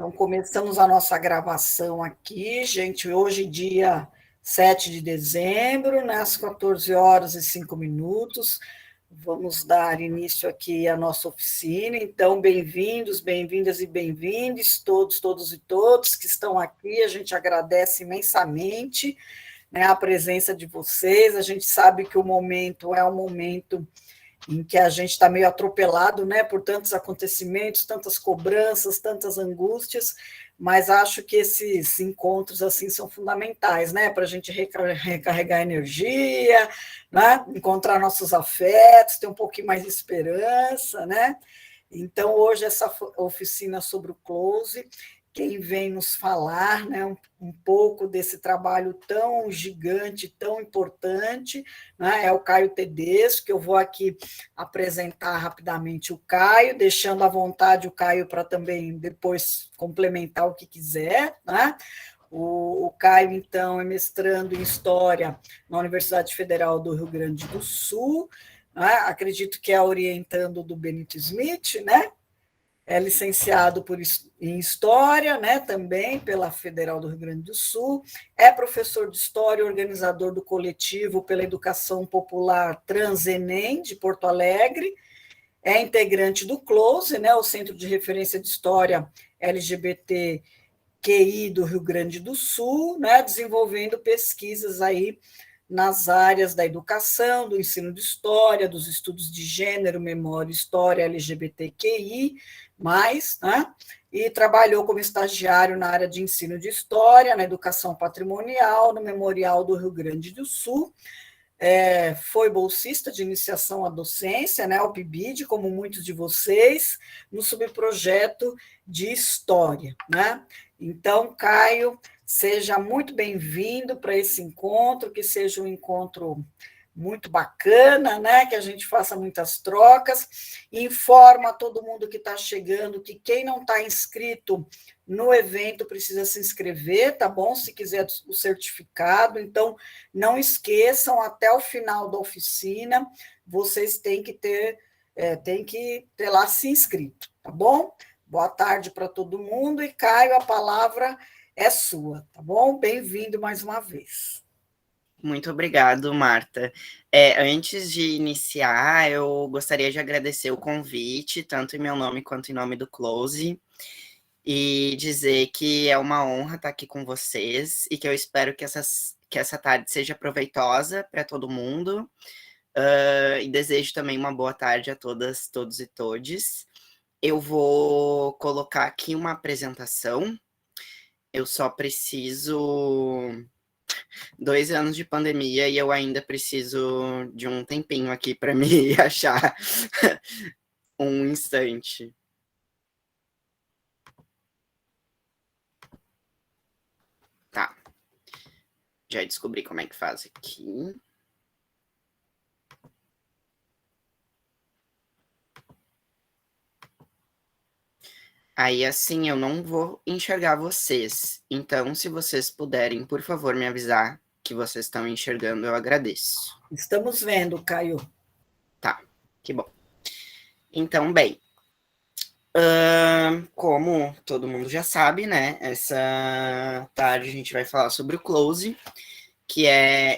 Então, começamos a nossa gravação aqui, gente, hoje, dia 7 de dezembro, né, às 14 horas e 5 minutos. Vamos dar início aqui à nossa oficina. Então, bem-vindos, bem-vindas e bem-vindes, todos e todos que estão aqui. A gente agradece imensamente, né, a presença de vocês. A gente sabe que o momento é um momento em que a gente está meio atropelado, né, por tantos acontecimentos, tantas cobranças, tantas angústias, mas acho que esses encontros assim são fundamentais, né, para a gente recarregar energia, né, encontrar nossos afetos, ter um pouquinho mais de esperança, né. Então, hoje, essa oficina sobre o close, quem vem nos falar, né, um pouco desse trabalho tão gigante, tão importante, né, é o Caio Tedesco, que eu vou aqui apresentar rapidamente o Caio, deixando à vontade o Caio para também depois complementar o que quiser, né? O Caio, então, é mestrando em História na Universidade Federal do Rio Grande do Sul, né? Acredito que é orientando do Benito Smith, né? É licenciado em História, né, também pela Federal do Rio Grande do Sul, é professor de História, organizador do coletivo pela Educação Popular Transenem, de Porto Alegre, é integrante do CLOSE, né, o Centro de Referência de História LGBTQI do Rio Grande do Sul, né, desenvolvendo pesquisas aí nas áreas da educação, do ensino de história, dos estudos de gênero, memória, história, LGBTQI, né? E trabalhou como estagiário na área de ensino de história, na educação patrimonial, no Memorial do Rio Grande do Sul. Foi bolsista de iniciação à docência, né, o PIBID, como muitos de vocês, no subprojeto de História, né? Então, Caio, seja muito bem-vindo para esse encontro, que seja um encontro muito bacana, né? Que a gente faça muitas trocas. Informa a todo mundo que está chegando que quem não está inscrito no evento precisa se inscrever, tá bom? Se quiser o certificado. Então, não esqueçam, até o final da oficina, vocês têm que ter lá se inscrito, tá bom? Boa tarde para todo mundo, e Caio, a palavra é sua, tá bom? Bem-vindo mais uma vez. Muito obrigado, Marta. Antes de iniciar, eu gostaria de agradecer o convite, tanto em meu nome quanto em nome do Close, e dizer que é uma honra estar aqui com vocês e que eu espero que essa tarde seja proveitosa para todo mundo. E desejo também uma boa tarde a todas, todos e todes. Eu vou colocar aqui uma apresentação. Eu só preciso 2 anos de pandemia e eu ainda preciso de um tempinho aqui para me achar um instante. Tá. Já descobri como é que faz aqui. Aí, assim, eu não vou enxergar vocês. Então, se vocês puderem, por favor, me avisar que vocês estão enxergando, eu agradeço. Estamos vendo, Caio. Tá, que bom. Então, bem, como todo mundo já sabe, né? Essa tarde a gente vai falar sobre o Close, que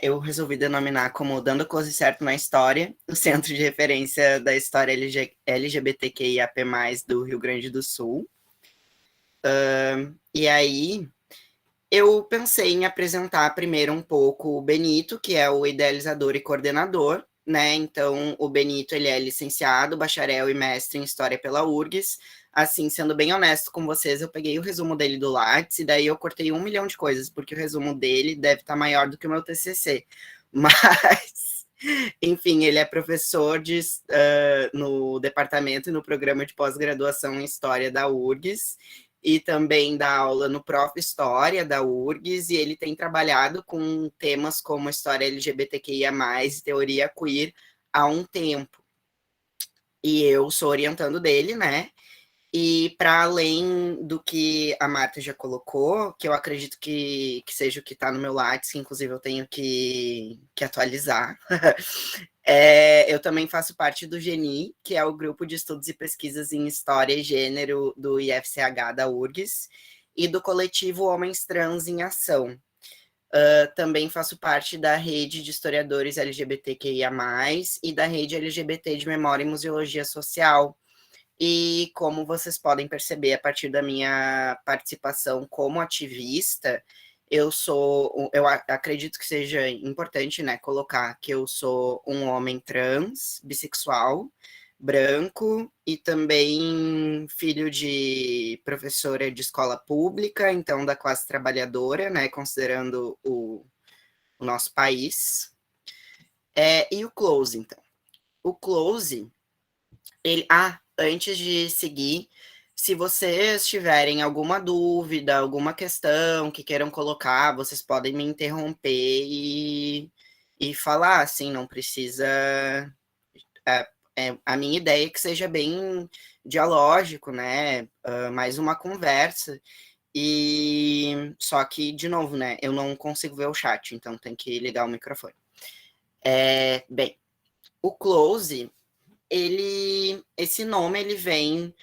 eu resolvi denominar como Dando Close Certo na História, o Centro de Referência da História LGBTQIAP+, do Rio Grande do Sul. E aí, eu pensei em apresentar primeiro um pouco o Benito, que é o idealizador e coordenador, né? Então, o Benito, ele é licenciado, bacharel e mestre em História pela URGS. Assim, sendo bem honesto com vocês, eu peguei o resumo dele do Lattes e daí eu cortei 1 milhão de coisas, porque o resumo dele deve estar maior do que o meu TCC. Mas, enfim, ele é professor no departamento e no programa de pós-graduação em História da URGS, e também dá aula no Prof. História da URGS, e ele tem trabalhado com temas como história LGBTQIA+, e teoria queer há um tempo. E eu sou orientando dele, né? E para além do que a Marta já colocou, que eu acredito que seja o que está no meu Lattes, que inclusive eu tenho que atualizar, Eu também faço parte do GENI, que é o Grupo de Estudos e Pesquisas em História e Gênero do IFCH da URGS, e do coletivo Homens Trans em Ação. Também faço parte da rede de historiadores LGBTQIA+, e da rede LGBT de Memória e Museologia Social. E como vocês podem perceber a partir da minha participação como ativista, eu acredito que seja importante, né, colocar que eu sou um homem trans, bissexual, branco e também filho de professora de escola pública, então da classe trabalhadora, né, considerando o nosso país. E o Close, então. O Close, antes de seguir, se vocês tiverem alguma dúvida, alguma questão que queiram colocar, vocês podem me interromper e falar, assim, não precisa. A minha ideia é que seja bem dialógico, né? Mais uma conversa. E só que, de novo, né? Eu não consigo ver o chat, então tem que ligar o microfone. Bem, o Close, esse nome ele vem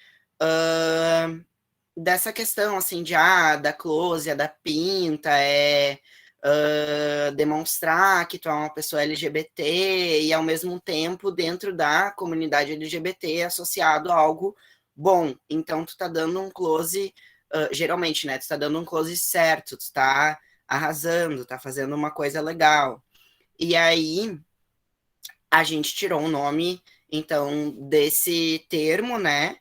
dessa questão assim da close, da pinta, demonstrar que tu é uma pessoa LGBT e ao mesmo tempo dentro da comunidade LGBT associado a algo bom. Então tu tá dando um close, geralmente, né? Tu tá dando um close certo, tu tá arrasando, tá fazendo uma coisa legal. E aí a gente tirou o nome, então, desse termo, né?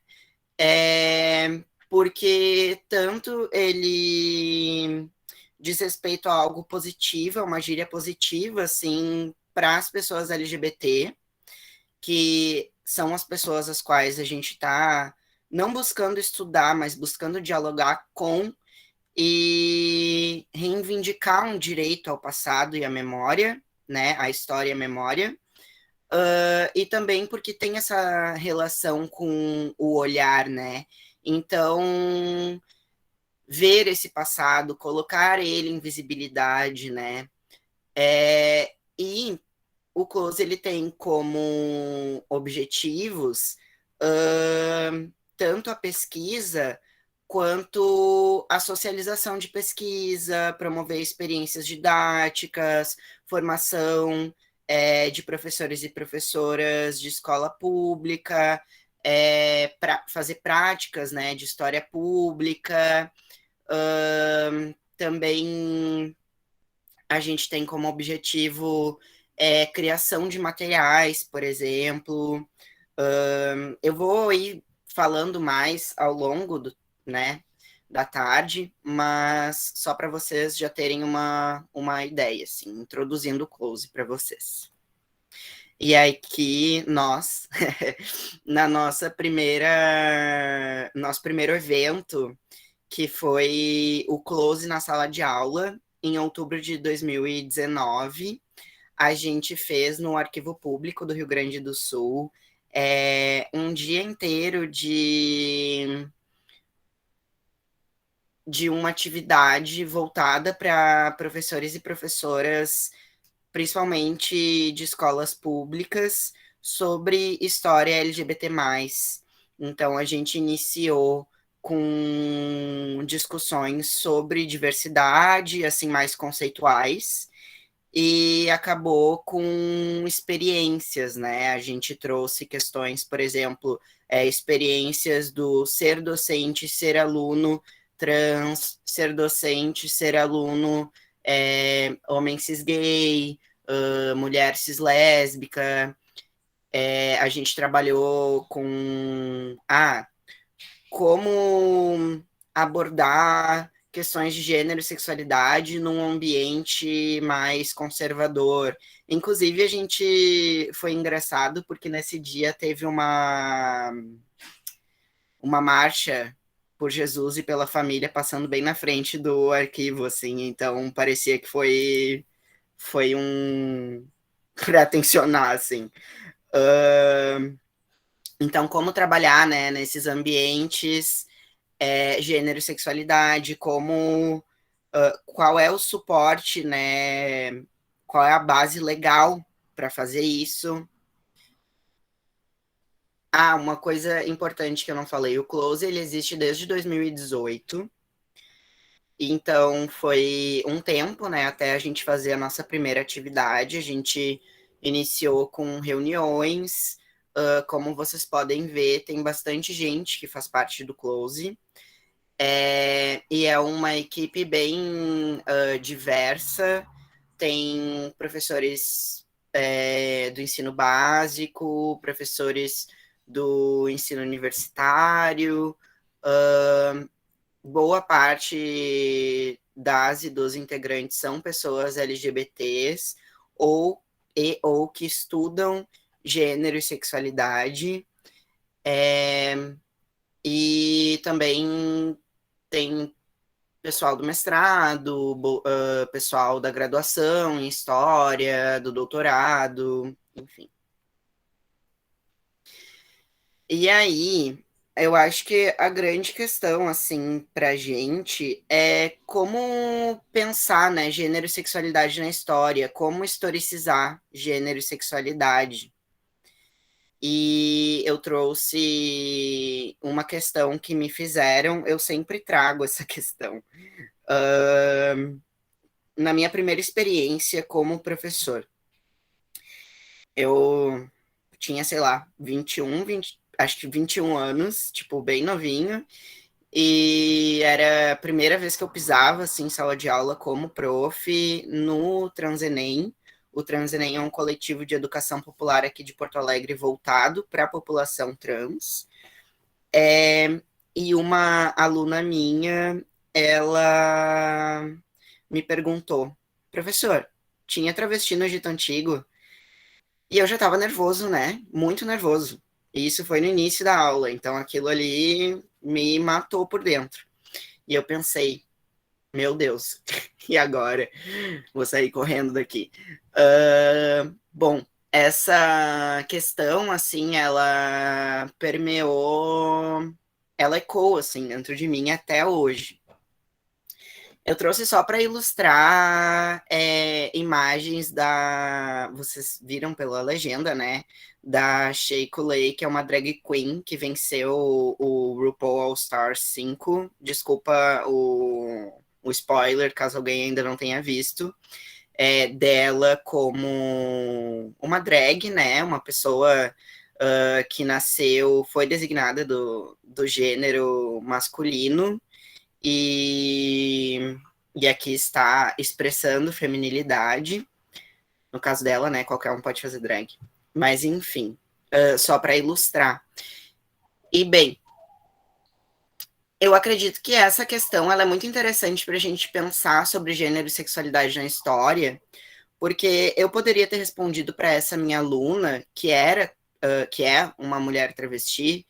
Porque tanto ele diz respeito a algo positivo, a uma gíria positiva, assim, para as pessoas LGBT, que são as pessoas as quais a gente está não buscando estudar, mas buscando dialogar com e reivindicar um direito ao passado e à memória, né? A história e a memória. E também porque tem essa relação com o olhar, né? Então, ver esse passado, colocar ele em visibilidade, né? E o Close, ele tem como objetivos tanto a pesquisa quanto a socialização de pesquisa, promover experiências didáticas, formação de professores e professoras de escola pública, para fazer práticas, né, de história pública. Também a gente tem como objetivo criação de materiais, por exemplo. Eu vou ir falando mais ao longo né, da tarde, mas só para vocês já terem uma ideia, assim, introduzindo o Close para vocês. E aí que nós, na nosso primeiro evento, que foi o Close na sala de aula, em outubro de 2019, a gente fez no Arquivo Público do Rio Grande do Sul um dia inteiro de uma atividade voltada para professores e professoras, principalmente de escolas públicas, sobre história LGBT+. Então, a gente iniciou com discussões sobre diversidade, assim, mais conceituais, e acabou com experiências, né? A gente trouxe questões, por exemplo, experiências do ser docente, ser aluno trans, ser docente, ser aluno homem cis gay, mulher cis lésbica. A gente trabalhou com como abordar questões de gênero e sexualidade num ambiente mais conservador. Inclusive, a gente foi engraçado porque nesse dia teve uma marcha por Jesus e pela família passando bem na frente do arquivo, assim, então parecia que foi um para tensionar, assim. Então, como trabalhar, né, nesses ambientes, gênero e sexualidade, qual é o suporte, né, qual é a base legal para fazer isso. Uma coisa importante que eu não falei, o Close ele existe desde 2018, então foi um tempo, né, até a gente fazer a nossa primeira atividade. A gente iniciou com reuniões, como vocês podem ver, tem bastante gente que faz parte do Close, e é uma equipe bem diversa, tem professores do ensino básico, professores do ensino universitário, boa parte das e dos integrantes são pessoas LGBTs ou que estudam gênero e sexualidade, e também tem pessoal do mestrado, pessoal da graduação em história, do doutorado, enfim. E aí, eu acho que a grande questão, assim, pra gente é como pensar, né, gênero e sexualidade na história, como historicizar gênero e sexualidade. E eu trouxe uma questão que me fizeram, eu sempre trago essa questão. Na minha primeira experiência como professor, eu tinha, sei lá, 20, acho que 21 anos, tipo, bem novinho, e era a primeira vez que eu pisava, assim, em sala de aula como prof no Transenem. O Transenem é um coletivo de educação popular aqui de Porto Alegre voltado para a população trans. E uma aluna minha, ela me perguntou, professor, tinha travesti no Egito Antigo? E eu já estava nervoso, né? Muito nervoso. E isso foi no início da aula, então aquilo ali me matou por dentro. E eu pensei, meu Deus, e agora? Vou sair correndo daqui. Bom, essa questão, assim, ela permeou, ela ecoou, assim, dentro de mim até hoje. Eu trouxe só para ilustrar imagens da. Vocês viram pela legenda, né? Da Shea Coulee, que é uma drag queen que venceu o RuPaul All Stars 5. Desculpa o spoiler, caso alguém ainda não tenha visto. Dela como uma drag, né? Uma pessoa que nasceu, foi designada do gênero masculino e, e aqui está expressando feminilidade. No caso dela, né? Qualquer um pode fazer drag. Mas, enfim, só para ilustrar. E, bem, eu acredito que essa questão ela é muito interessante para a gente pensar sobre gênero e sexualidade na história, porque eu poderia ter respondido para essa minha aluna, que é uma mulher travesti,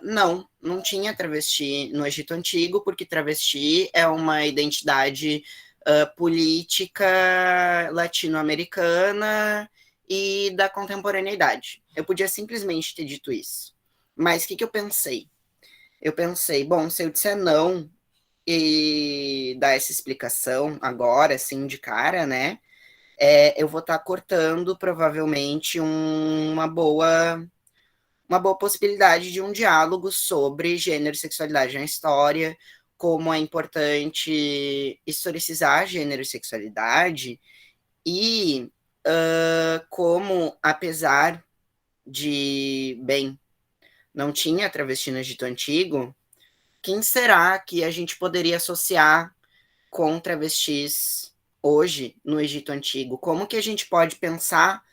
não tinha travesti no Egito Antigo, porque travesti é uma identidade política latino-americana e da contemporaneidade. Eu podia simplesmente ter dito isso. Mas o que eu pensei? Eu pensei, bom, se eu disser não e dar essa explicação agora, assim, de cara, né? Eu vou estar cortando provavelmente uma boa possibilidade de um diálogo sobre gênero e sexualidade na história, como é importante historicizar gênero e sexualidade, e como, apesar de, bem, não tinha travesti no Egito Antigo, quem será que a gente poderia associar com travestis hoje no Egito Antigo? Como que a gente pode pensar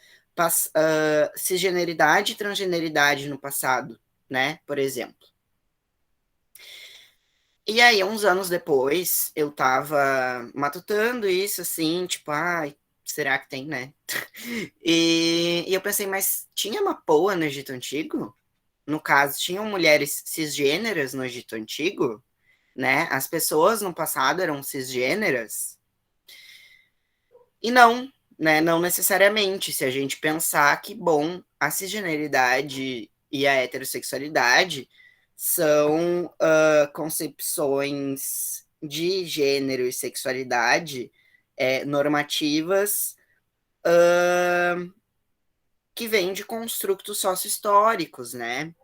cisgeneridade e transgeneridade no passado, né? Por exemplo. E aí, uns anos depois, eu tava matutando isso, assim, tipo, ai, será que tem, né? E eu pensei, mas tinha Mapoa no Egito Antigo? No caso, tinham mulheres cisgêneras no Egito Antigo? Né? As pessoas no passado eram cisgêneras? E não, né? Não necessariamente. Se a gente pensar que, bom, a cisgeneridade e a heterossexualidade são concepções de gênero e sexualidade normativas que vem de construtos sócio-históricos, né?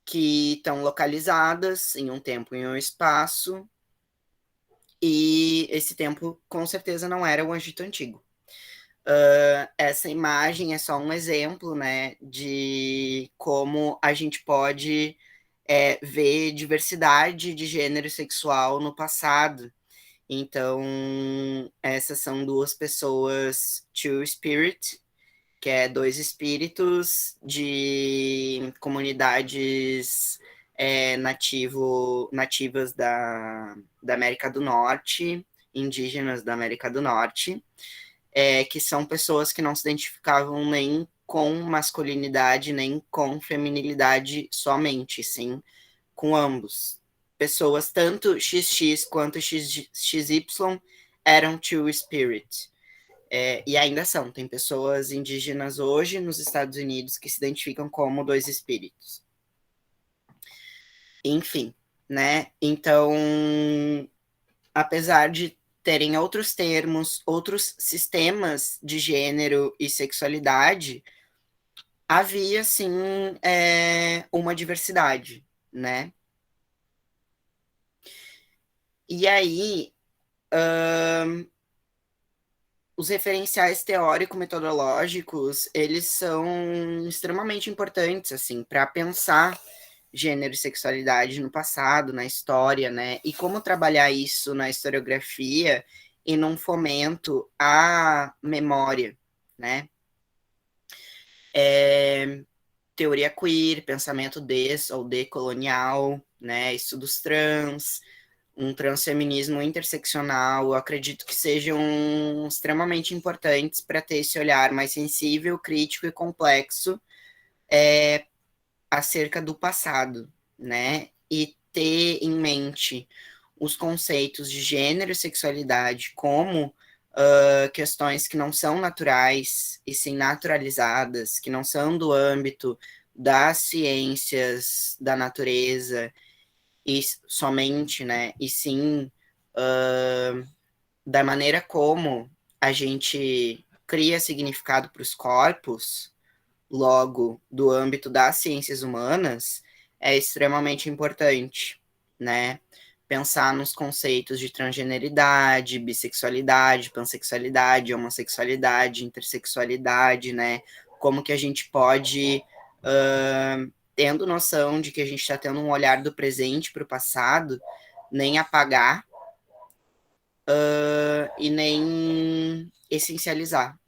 Que estão localizadas em um tempo e um espaço, e esse tempo com certeza não era o Egito Antigo. Essa imagem é só um exemplo, né, de como a gente pode ver diversidade de gênero sexual no passado. Então, essas são duas pessoas, two spirit, que é dois espíritos de comunidades nativas da América do Norte, indígenas da América do Norte, que são pessoas que não se identificavam nem com masculinidade, nem com feminilidade somente, sim, com ambos. Pessoas, tanto XX quanto XY, eram Two Spirit. E ainda são. Tem pessoas indígenas hoje nos Estados Unidos que se identificam como dois espíritos. Enfim, né? Então, apesar de terem outros termos, outros sistemas de gênero e sexualidade, havia, sim, uma diversidade, né? E aí, os referenciais teórico-metodológicos, eles são extremamente importantes, assim, para pensar gênero e sexualidade no passado, na história, né? E como trabalhar isso na historiografia e num fomento à memória, né? Teoria queer, pensamento des ou decolonial, né? Estudos trans, um transfeminismo interseccional, eu acredito que sejam extremamente importantes para ter esse olhar mais sensível, crítico e complexo acerca do passado, né? E ter em mente os conceitos de gênero e sexualidade como questões que não são naturais e sim naturalizadas, que não são do âmbito das ciências da natureza e somente, né? E sim da maneira como a gente cria significado para os corpos, logo do âmbito das ciências humanas, é extremamente importante, né? Pensar nos conceitos de transgeneridade, bissexualidade, pansexualidade, homossexualidade, intersexualidade, né? Como que a gente pode, tendo noção de que a gente está tendo um olhar do presente para o passado, nem apagar e nem essencializar.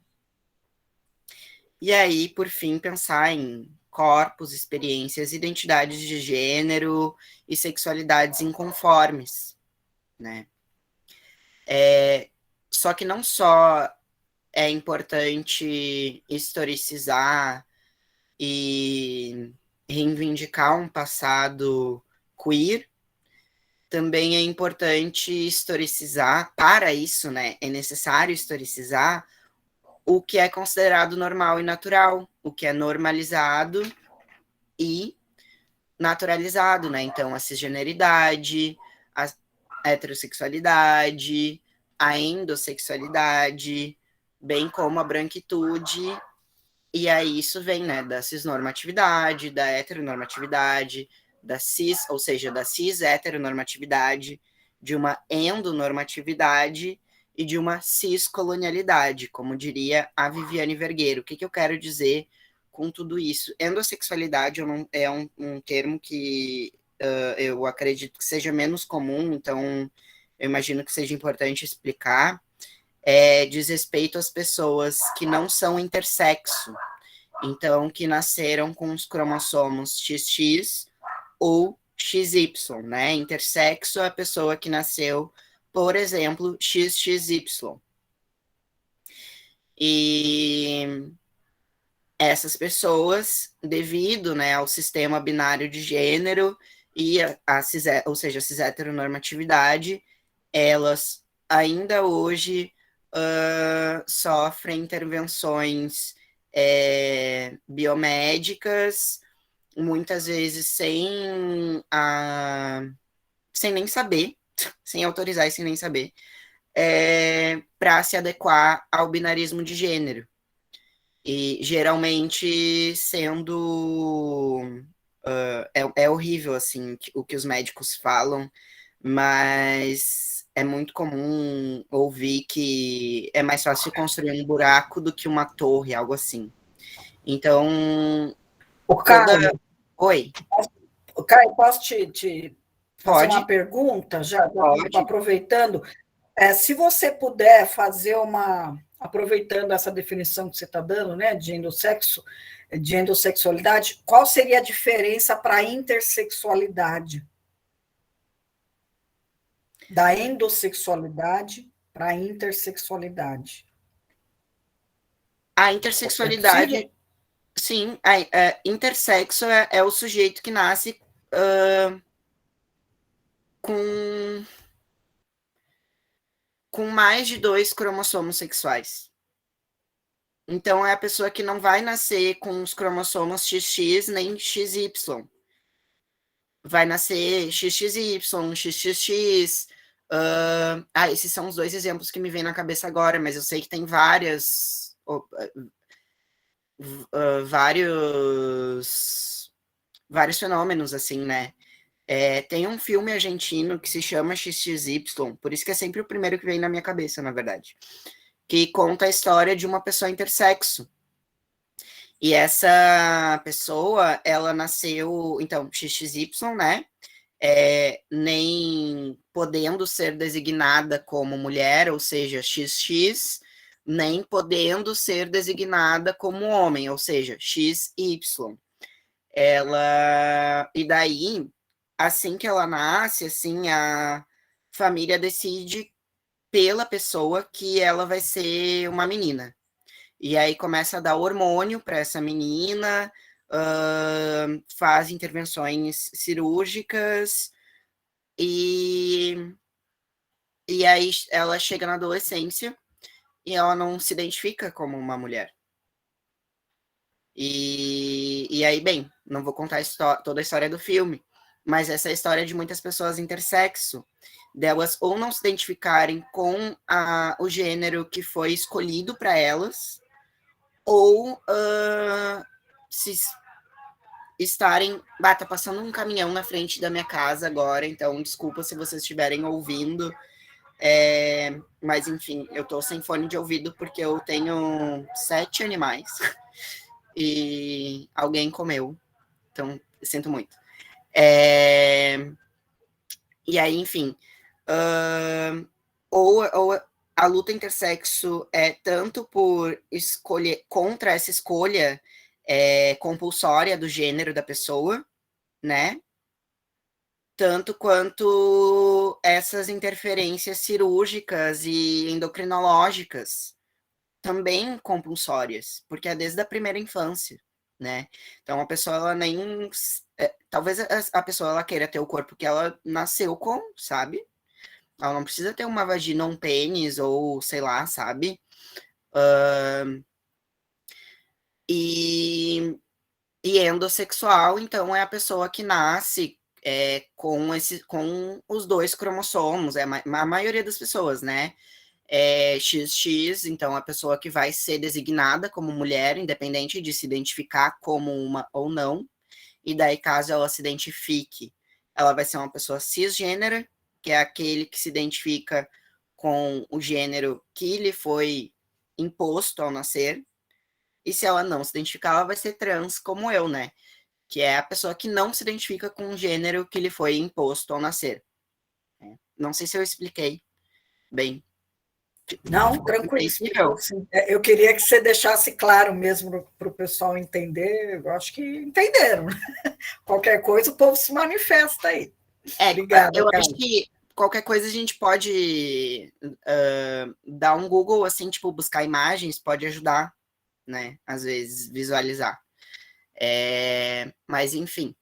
E aí, por fim, pensar em corpos, experiências, identidades de gênero e sexualidades inconformes, né? Só que não só é importante historicizar e reivindicar um passado queer, também é importante historicizar, para isso, né, é necessário historicizar o que é considerado normal e natural, o que é normalizado e naturalizado, né? Então, a cisgeneridade, a heterossexualidade, a endossexualidade, bem como a branquitude, e aí isso vem, né, da cisnormatividade, da heteronormatividade, da cis, ou seja, da cis-heteronormatividade, de uma endonormatividade e de uma ciscolonialidade, como diria a Viviane Vergueiro. O que eu quero dizer com tudo isso? Endossexualidade é um termo que eu acredito que seja menos comum, então eu imagino que seja importante explicar. Diz respeito às pessoas que não são intersexo, então que nasceram com os cromossomos XX ou XY, né? Intersexo é a pessoa que nasceu, por exemplo, XXY. E essas pessoas, devido, né, ao sistema binário de gênero e ou seja, a cis-heteronormatividade, elas ainda hoje sofrem intervenções biomédicas, muitas vezes sem nem saber, sem autorizar e sem nem saber, para se adequar ao binarismo de gênero. E geralmente sendo é horrível assim o que os médicos falam, mas é muito comum ouvir que é mais fácil construir um buraco do que uma torre, algo assim. Então, O toda. Caio, Oi, o Caio, posso te fazer uma pode? pergunta, já Pode. aproveitando? Se você puder fazer uma, aproveitando essa definição que você está dando, né, de endossexualidade, qual seria a diferença para a intersexualidade? Da endossexualidade para a intersexualidade. A É possível? intersexualidade, sim, a intersexo é o sujeito que nasce com, com mais de dois cromossomos sexuais. Então, é a pessoa que não vai nascer com os cromossomos XX nem XY. Vai nascer XXY, XXX. Esses são os dois exemplos que me vêm na cabeça agora, mas eu sei que tem vários fenômenos, assim, né? Tem um filme argentino que se chama XXY, por isso que é sempre o primeiro que vem na minha cabeça, na verdade, que conta a história de uma pessoa intersexo. E essa pessoa, ela nasceu, então, XXY, né? Nem podendo ser designada como mulher, ou seja, XX, nem podendo ser designada como homem, ou seja, XY. E daí, assim que ela nasce, assim, a família decide pela pessoa que ela vai ser uma menina. E aí começa a dar hormônio para essa menina, faz intervenções cirúrgicas, e, e aí ela chega na adolescência e ela não se identifica como uma mulher. E aí, bem, não vou contar toda a história do filme, mas essa é a história de muitas pessoas intersexo, delas ou não se identificarem com o gênero que foi escolhido para elas, ou se estarem. Tá passando um caminhão na frente da minha casa agora, então desculpa se vocês estiverem ouvindo. Mas enfim, eu tô sem fone de ouvido porque eu tenho 7 animais e alguém comeu. Então, eu sinto muito. E aí, enfim. Ou a luta intersexo é tanto por escolher contra essa escolha compulsória do gênero da pessoa, né? Tanto quanto essas interferências cirúrgicas e endocrinológicas, também compulsórias, porque é desde a primeira infância, né? Então a pessoa ela nem talvez a pessoa ela queira ter o corpo que ela nasceu com, sabe? Ela não precisa ter uma vagina ou um pênis ou sei lá, sabe? E endossexual, então, é a pessoa que nasce com os dois cromossomos, a maioria das pessoas, né? XX, então a pessoa que vai ser designada como mulher, independente de se identificar como uma ou não, e daí, caso ela se identifique, ela vai ser uma pessoa cisgênera, que é aquele que se identifica com o gênero que lhe foi imposto ao nascer, e se ela não se identificar, ela vai ser trans, como eu, né? Que é a pessoa que não se identifica com o gênero que lhe foi imposto ao nascer. Não sei se eu expliquei bem. Não, Ficou tranquilo, explicou compreensível? sim. Eu queria que você deixasse claro mesmo para o pessoal entender. Eu acho que entenderam. Qualquer coisa, o povo se manifesta aí. Obrigada, Eu acho Carlos. que qualquer coisa a gente pode dar um Google, assim, tipo, buscar imagens, pode ajudar, né? Às vezes, visualizar. Mas, enfim,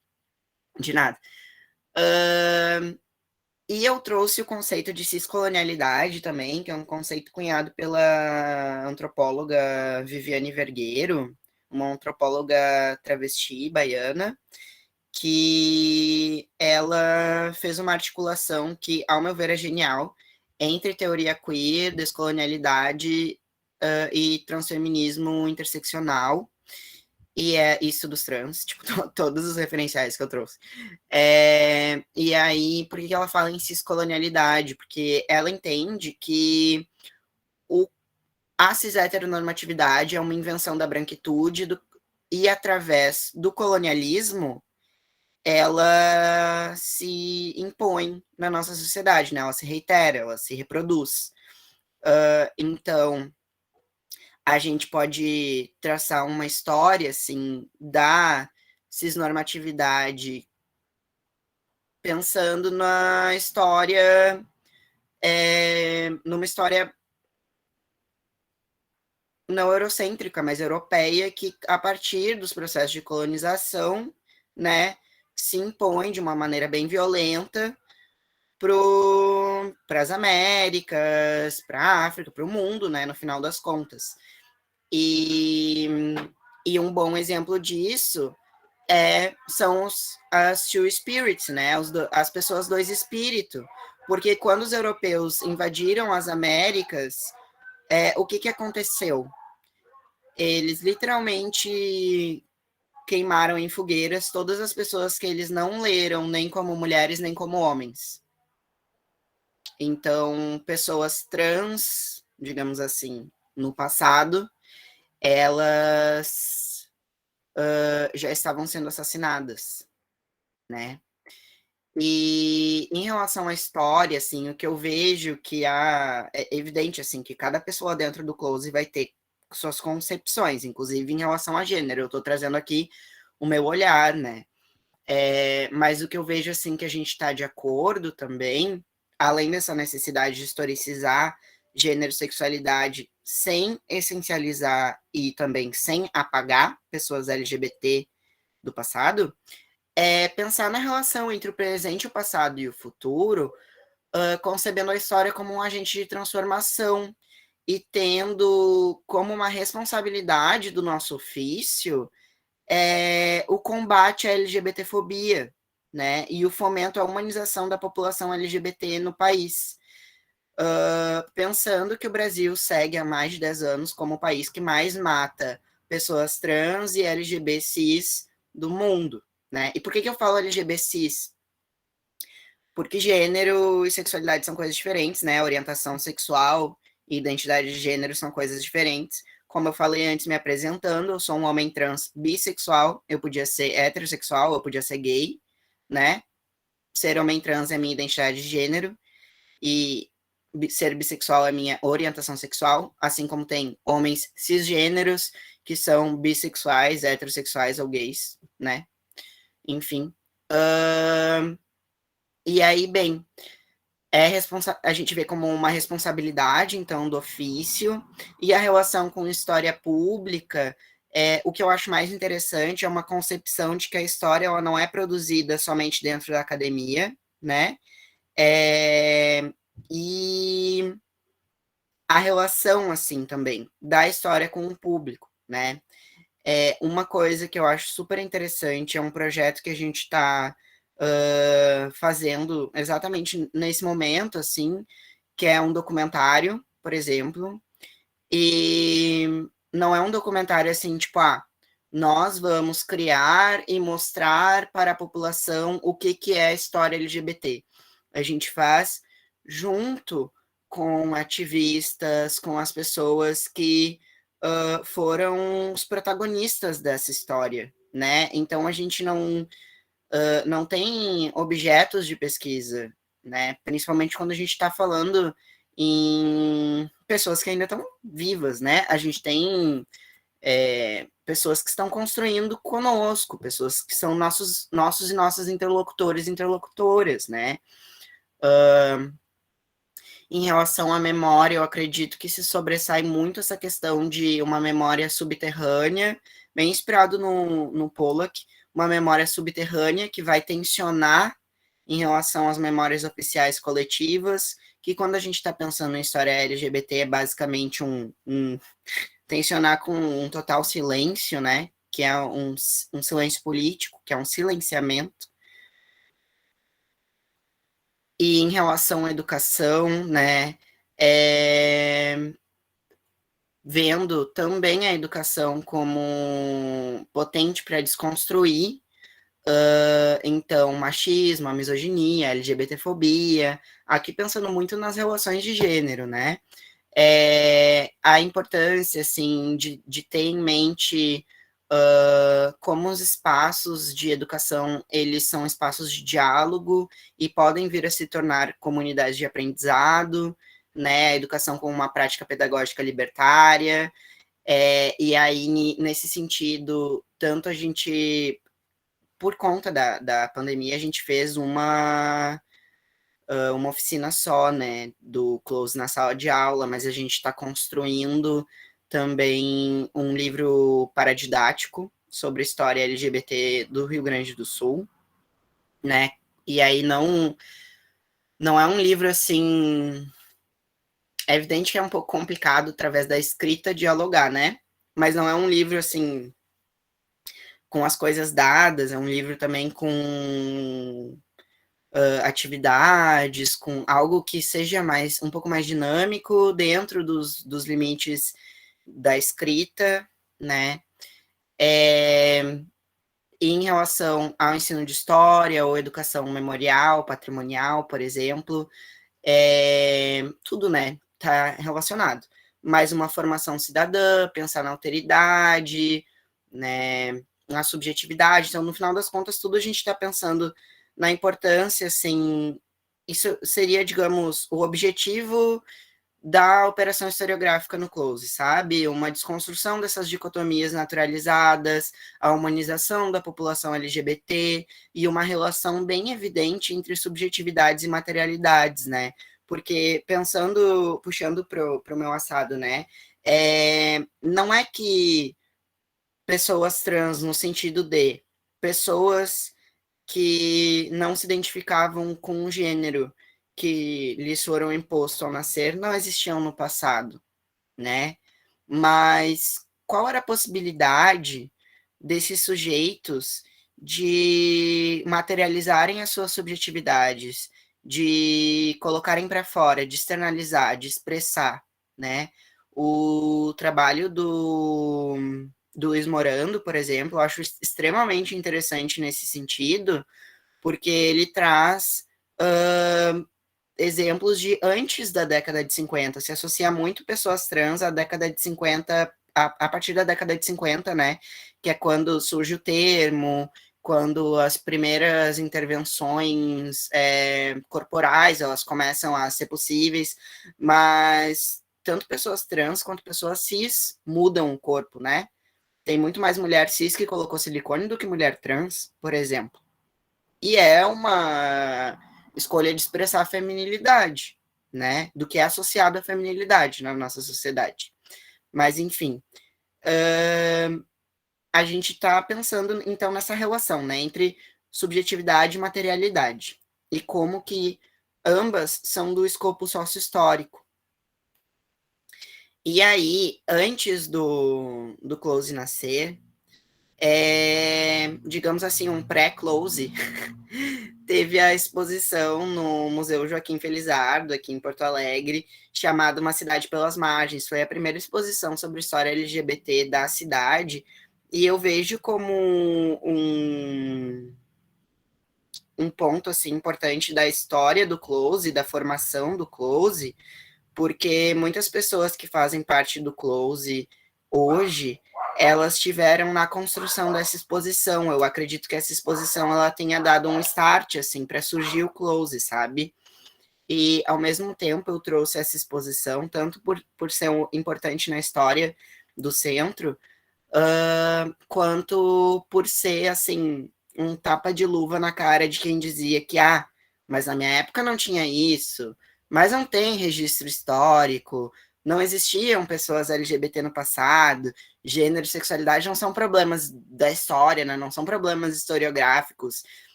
de nada. E eu trouxe o conceito de ciscolonialidade também, que é um conceito cunhado pela antropóloga Viviane Vergueiro, uma antropóloga travesti baiana, que ela fez uma articulação que, ao meu ver, é genial entre teoria queer, descolonialidade e transfeminismo interseccional, e é isso dos trans, tipo, todos os referenciais que eu trouxe. E aí, por que ela fala em ciscolonialidade? Porque ela entende que a cis-heteronormatividade é uma invenção da branquitude e, através do colonialismo, ela se impõe na nossa sociedade, né? Ela se reitera, ela se reproduz. Então, a gente pode traçar uma história, assim, da cisnormatividade pensando na história, numa história não eurocêntrica, mas europeia, que a partir dos processos de colonização, né, se impõe de uma maneira bem violenta para as Américas, para a África, para o mundo, né, no final das contas. E um bom exemplo disso são as Two Spirits, né, as pessoas dois espírito, porque quando os europeus invadiram as Américas, o que aconteceu? Eles literalmente queimaram em fogueiras todas as pessoas que eles não leram, nem como mulheres, nem como homens. Então, pessoas trans, digamos assim, no passado, elas já estavam sendo assassinadas, né? E em relação à história, assim, o que eu vejo que é evidente, assim, que cada pessoa dentro do Close vai ter suas concepções, inclusive em relação a gênero. Eu estou trazendo aqui o meu olhar, né? Mas o que eu vejo, assim, que a gente está de acordo também, além dessa necessidade de historicizar gênero e sexualidade sem essencializar e também sem apagar pessoas LGBT do passado, pensar na relação entre o presente, o passado e o futuro, concebendo a história como um agente de transformação e tendo como uma responsabilidade do nosso ofício o combate à LGBTfobia, né? E o fomento à humanização da população LGBT no país. Pensando que o Brasil segue há mais de 10 anos como o país que mais mata pessoas trans e LGBT cis do mundo, né? E por que eu falo LGBT cis? Porque gênero e sexualidade são coisas diferentes, né? Orientação sexual e identidade de gênero são coisas diferentes. Como eu falei antes, me apresentando, eu sou um homem trans bissexual, eu podia ser heterossexual, eu podia ser gay, né? Ser homem trans é minha identidade de gênero e ser bissexual é minha orientação sexual, assim como tem homens cisgêneros que são bissexuais, heterossexuais ou gays, né? Enfim. E aí, bem, a gente vê como uma responsabilidade, então, do ofício, e a relação com história pública, o que eu acho mais interessante é uma concepção de que a história ela não é produzida somente dentro da academia, né? E a relação, assim, também, da história com o público, né? Uma coisa que eu acho super interessante é um projeto que a gente está fazendo exatamente nesse momento, assim, que é um documentário, por exemplo, e não é um documentário assim, tipo, nós vamos criar e mostrar para a população o que é a história LGBT. A gente faz junto com ativistas, com as pessoas que foram os protagonistas dessa história, né? Então a gente não tem objetos de pesquisa, né? Principalmente quando a gente está falando em pessoas que ainda estão vivas, né? A gente tem pessoas que estão construindo conosco, pessoas que são nossos e nossas interlocutores e interlocutoras, né? Em relação à memória, eu acredito que se sobressai muito essa questão de uma memória subterrânea, bem inspirado no Pollack, uma memória subterrânea que vai tensionar em relação às memórias oficiais coletivas, que quando a gente está pensando em história LGBT é basicamente tensionar com um total silêncio, né? Que é um silêncio político, que é um silenciamento. E em relação à educação, né? vendo também a educação como potente para desconstruir, então, machismo, a misoginia, a LGBTfobia, aqui pensando muito nas relações de gênero, né? A importância, assim, de ter em mente como os espaços de educação, eles são espaços de diálogo e podem vir a se tornar comunidades de aprendizado, né? A educação como uma prática pedagógica libertária, e aí, nesse sentido, tanto a gente, por conta da pandemia, a gente fez uma oficina só, né, do Close na sala de aula, mas a gente está construindo também um livro paradidático sobre a história LGBT do Rio Grande do Sul, né, e aí não é um livro, assim, é evidente que é um pouco complicado através da escrita dialogar, né, mas não é um livro, assim, com as coisas dadas, é um livro também com atividades, com algo que seja um pouco mais dinâmico dentro dos limites da escrita, né? E em relação ao ensino de história ou educação memorial, patrimonial, por exemplo, tudo, né, tá relacionado. Mas uma formação cidadã, pensar na alteridade, né, na subjetividade. Então, no final das contas, tudo a gente está pensando na importância, assim, isso seria, digamos, o objetivo da operação historiográfica no Close, sabe? Uma desconstrução dessas dicotomias naturalizadas, a humanização da população LGBT e uma relação bem evidente entre subjetividades e materialidades, né? Porque pensando, puxando pro meu assado, né? Não é que pessoas trans no sentido de pessoas que não se identificavam com o gênero que lhes foram impostos ao nascer não existiam no passado, né? Mas qual era a possibilidade desses sujeitos de materializarem as suas subjetividades, de colocarem para fora, de externalizar, de expressar, né? O trabalho do Luiz Morando, por exemplo, eu acho extremamente interessante nesse sentido, porque ele traz exemplos de antes da década de 50, se associa muito pessoas trans à década de 50, a partir da década de 50, né, que é quando surge o termo, quando as primeiras intervenções corporais, elas começam a ser possíveis, mas tanto pessoas trans quanto pessoas cis mudam o corpo, né, tem muito mais mulher cis que colocou silicone do que mulher trans, por exemplo. E é uma escolha de expressar a feminilidade, né? Do que é associado à feminilidade na nossa sociedade. Mas, enfim, a gente está pensando, então, nessa relação, né? Entre subjetividade e materialidade. E como que ambas são do escopo sócio-histórico. E aí, antes do Close nascer, digamos assim, um pré-close, teve a exposição no Museu Joaquim Felizardo, aqui em Porto Alegre, chamada Uma Cidade pelas Margens. Foi a primeira exposição sobre história LGBT da cidade, e eu vejo como um ponto assim importante da história do Close, da formação do Close, porque muitas pessoas que fazem parte do Close hoje, elas tiveram na construção dessa exposição. Eu acredito que essa exposição ela tenha dado um start assim para surgir o Close, sabe? E ao mesmo tempo eu trouxe essa exposição tanto por ser importante na história do centro, quanto por ser assim um tapa de luva na cara de quem dizia que mas na minha época não tinha isso, mas não tem registro histórico, não existiam pessoas LGBT no passado, gênero e sexualidade não são problemas da história, né? Não são problemas historiográficos.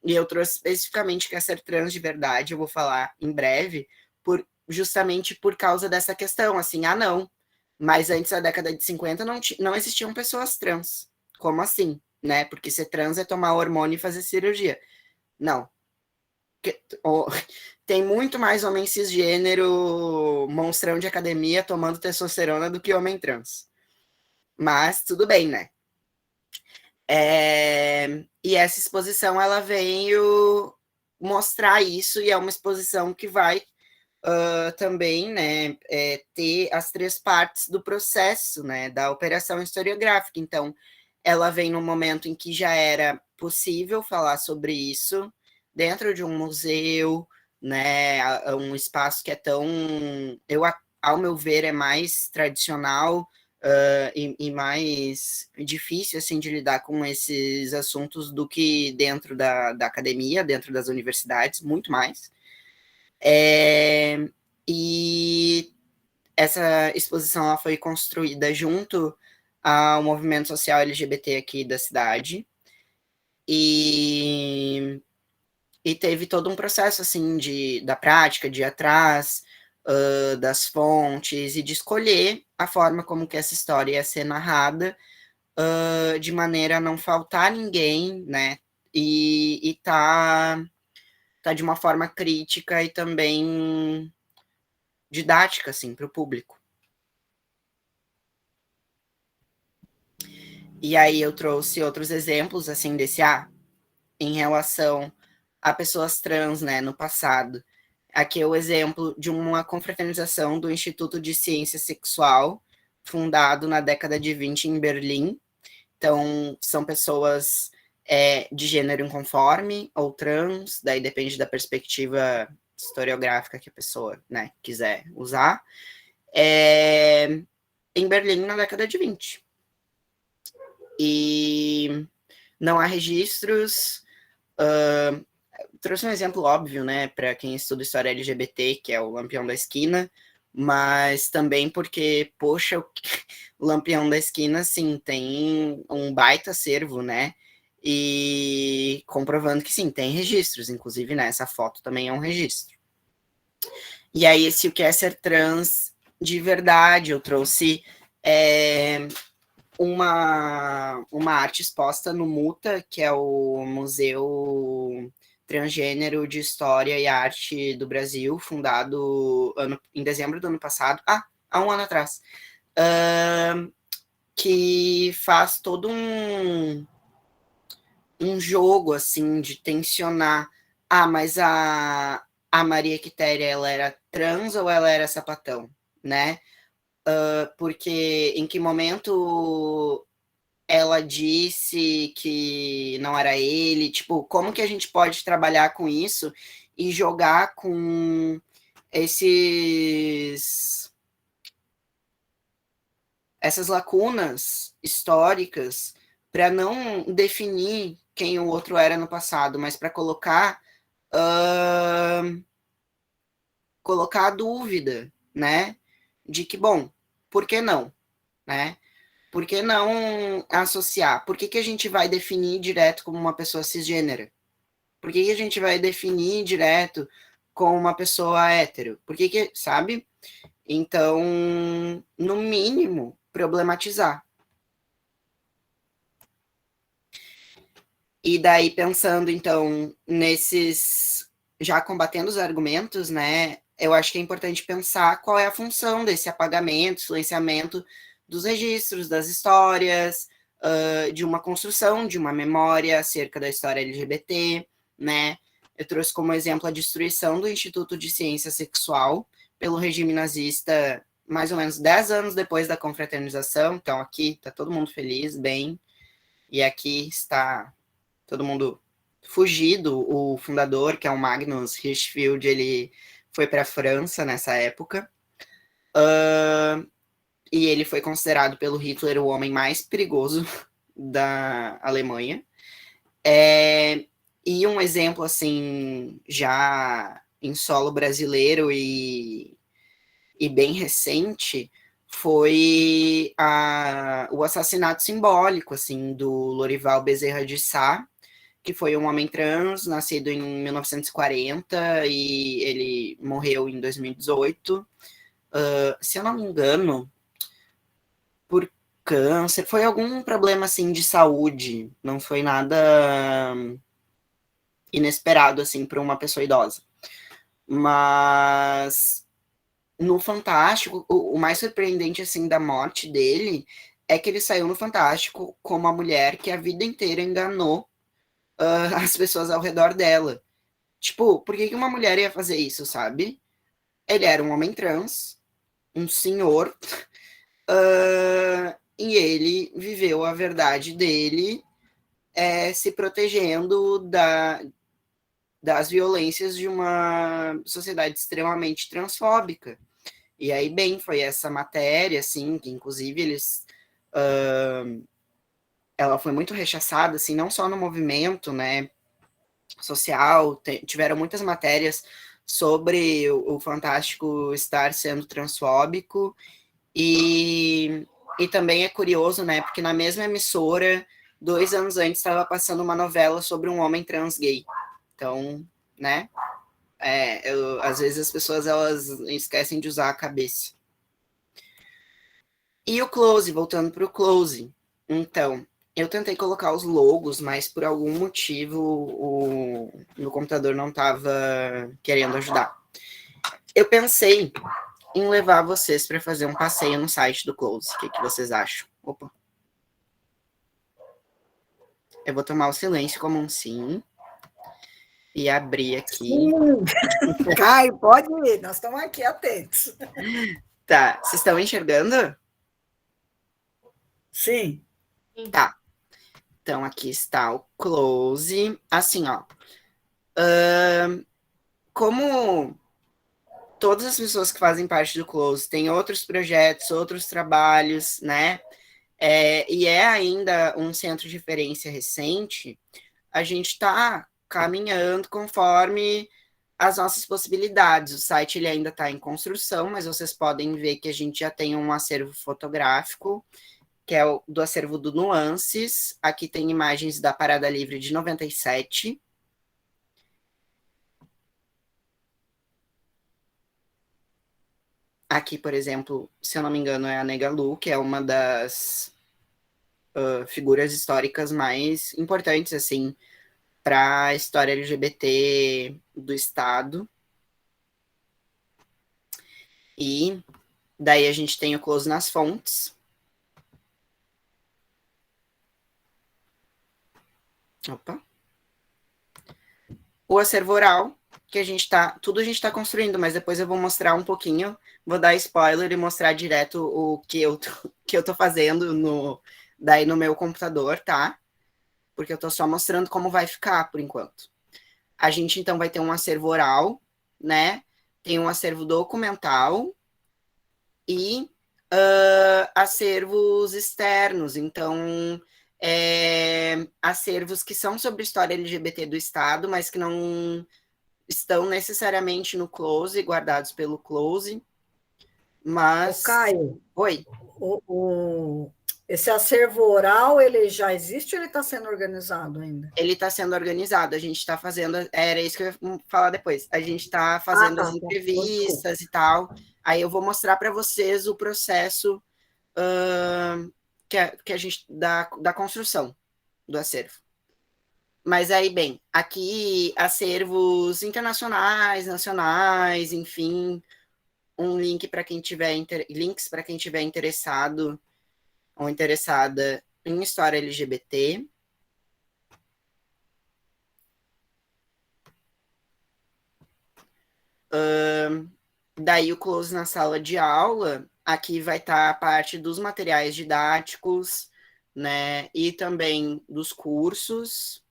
E eu trouxe especificamente que é ser trans de verdade, eu vou falar em breve, justamente por causa dessa questão, assim, não, mas antes da década de 50 não existiam pessoas trans. Como assim? Né? Porque ser trans é tomar hormônio e fazer cirurgia. Não. tem muito mais homem cisgênero monstrão de academia tomando testosterona do que homem trans. Mas tudo bem, né? E essa exposição, ela veio mostrar isso, e é uma exposição que vai também, né, ter as 3 partes do processo, né, da operação historiográfica. Então, ela vem no momento em que já era possível falar sobre isso dentro de um museu, né, um espaço que é tão, ao meu ver, é mais tradicional, e mais difícil, assim, de lidar com esses assuntos do que dentro da academia, dentro das universidades, muito mais. E essa exposição ela foi construída junto ao movimento social LGBT aqui da cidade, e teve todo um processo, assim, da prática, de ir atrás das fontes e de escolher a forma como que essa história ia ser narrada, de maneira a não faltar ninguém, né, e tá de uma forma crítica e também didática, assim, para o público. E aí eu trouxe outros exemplos, assim, em relação a pessoas trans, né, no passado. Aqui é o exemplo de uma confraternização do Instituto de Ciência Sexual, fundado na década de 20 em Berlim. Então, são pessoas de gênero inconforme ou trans, daí depende da perspectiva historiográfica que a pessoa, né, quiser usar, em Berlim na década de 20. E não há registros. Trouxe um exemplo óbvio, né, para quem estuda história LGBT, que é o Lampião da Esquina, mas também porque, poxa, o Lampião da Esquina, sim, tem um baita acervo, né, e comprovando que sim, tem registros, inclusive, né, essa foto também é um registro. E aí, esse O Que É Ser Trans de verdade, eu trouxe uma arte exposta no MUTA, que é o Museu Transgênero de História e Arte do Brasil, fundado em dezembro do ano passado, há um ano atrás, que faz todo um jogo, assim, de tensionar, mas a Maria Quitéria, ela era trans ou ela era sapatão, né? Porque em que momento ela disse que não era ele, tipo, como que a gente pode trabalhar com isso e jogar com essas lacunas históricas para não definir quem o outro era no passado, mas para colocar a dúvida, né, de que, bom, por que não, né? Por que não associar? Por que a gente vai definir direto como uma pessoa cisgênera? Por que a gente vai definir direto como uma pessoa hétero? Por que, sabe? Então, no mínimo, problematizar. E daí, pensando, então, já combatendo os argumentos, né? Eu acho que é importante pensar qual é a função desse apagamento, silenciamento dos registros, das histórias, de uma construção de uma memória acerca da história LGBT, né? Eu trouxe como exemplo a destruição do Instituto de Ciência Sexual pelo regime nazista, mais ou menos 10 anos depois da confraternização. Então, aqui está todo mundo feliz, bem, e aqui está todo mundo fugido. O fundador, que é o Magnus Hirschfeld, ele foi para a França nessa época. E ele foi considerado pelo Hitler o homem mais perigoso da Alemanha. E um exemplo, assim, já em solo brasileiro e bem recente, foi o assassinato simbólico, assim, do Lorival Bezerra de Sá, que foi um homem trans, nascido em 1940, e ele morreu em 2018. Se eu não me engano, por câncer, foi algum problema, assim, de saúde, não foi nada inesperado, assim, para uma pessoa idosa. Mas no Fantástico, o mais surpreendente, assim, da morte dele é que ele saiu no Fantástico como a mulher que a vida inteira enganou as pessoas ao redor dela. Tipo, por que uma mulher ia fazer isso, sabe? Ele era um homem trans, um senhor, e ele viveu a verdade dele se protegendo das violências de uma sociedade extremamente transfóbica. E aí, bem, foi essa matéria, assim, que inclusive ela foi muito rechaçada, assim, não só no movimento, né, social, tiveram muitas matérias sobre o Fantástico estar sendo transfóbico, e também é curioso, né, porque na mesma emissora, 2 anos antes, estava passando uma novela sobre um homem trans gay. Então, né, às vezes as pessoas, elas esquecem de usar a cabeça. E o Close, voltando para o Close. Então, eu tentei colocar os logos, mas por algum motivo o meu computador não estava querendo ajudar. Eu pensei em levar vocês para fazer um passeio no site do Close. O que vocês acham? Opa. Eu vou tomar o silêncio como um sim e abrir aqui. Caio, pode ir, nós estamos aqui atentos. Tá, vocês estão enxergando? Sim. Tá. Então, aqui está o Close. Assim, ó. Como todas as pessoas que fazem parte do Close têm outros projetos, outros trabalhos, né? E é ainda um centro de referência recente, a gente está caminhando conforme as nossas possibilidades. O site ele ainda está em construção, mas vocês podem ver que a gente já tem um acervo fotográfico, que é do acervo do Nuances. Aqui tem imagens da Parada Livre de 97. Aqui, por exemplo, se eu não me engano, é a Nega Lu, que é uma das figuras históricas mais importantes, assim, para a história LGBT do Estado. E daí a gente tem o Close nas Fontes. Opa. O acervo oral, que tudo a gente tá construindo, mas depois eu vou mostrar um pouquinho, vou dar spoiler e mostrar direto o que eu tô fazendo daí no meu computador, tá? Porque eu tô só mostrando como vai ficar por enquanto. A gente então vai ter um acervo oral, né? Tem um acervo documental e acervos externos. Então, acervos que são sobre história LGBT do Estado, mas que não estão necessariamente no Close, guardados pelo Close. Mas. Caio, Oi. Esse acervo oral, ele já existe ou ele está sendo organizado ainda? Ele está sendo organizado, a gente está fazendo. Era isso que eu ia falar depois. A gente está fazendo as entrevistas e tal. Aí eu vou mostrar para vocês o processo que a gente da construção do acervo. Mas aí, bem, aqui acervos internacionais, nacionais, enfim, um link para quem tiver links para quem tiver interessado ou interessada em história LGBT. Daí o close na sala de aula, aqui vai estar a parte dos materiais didáticos, né, e também dos cursos.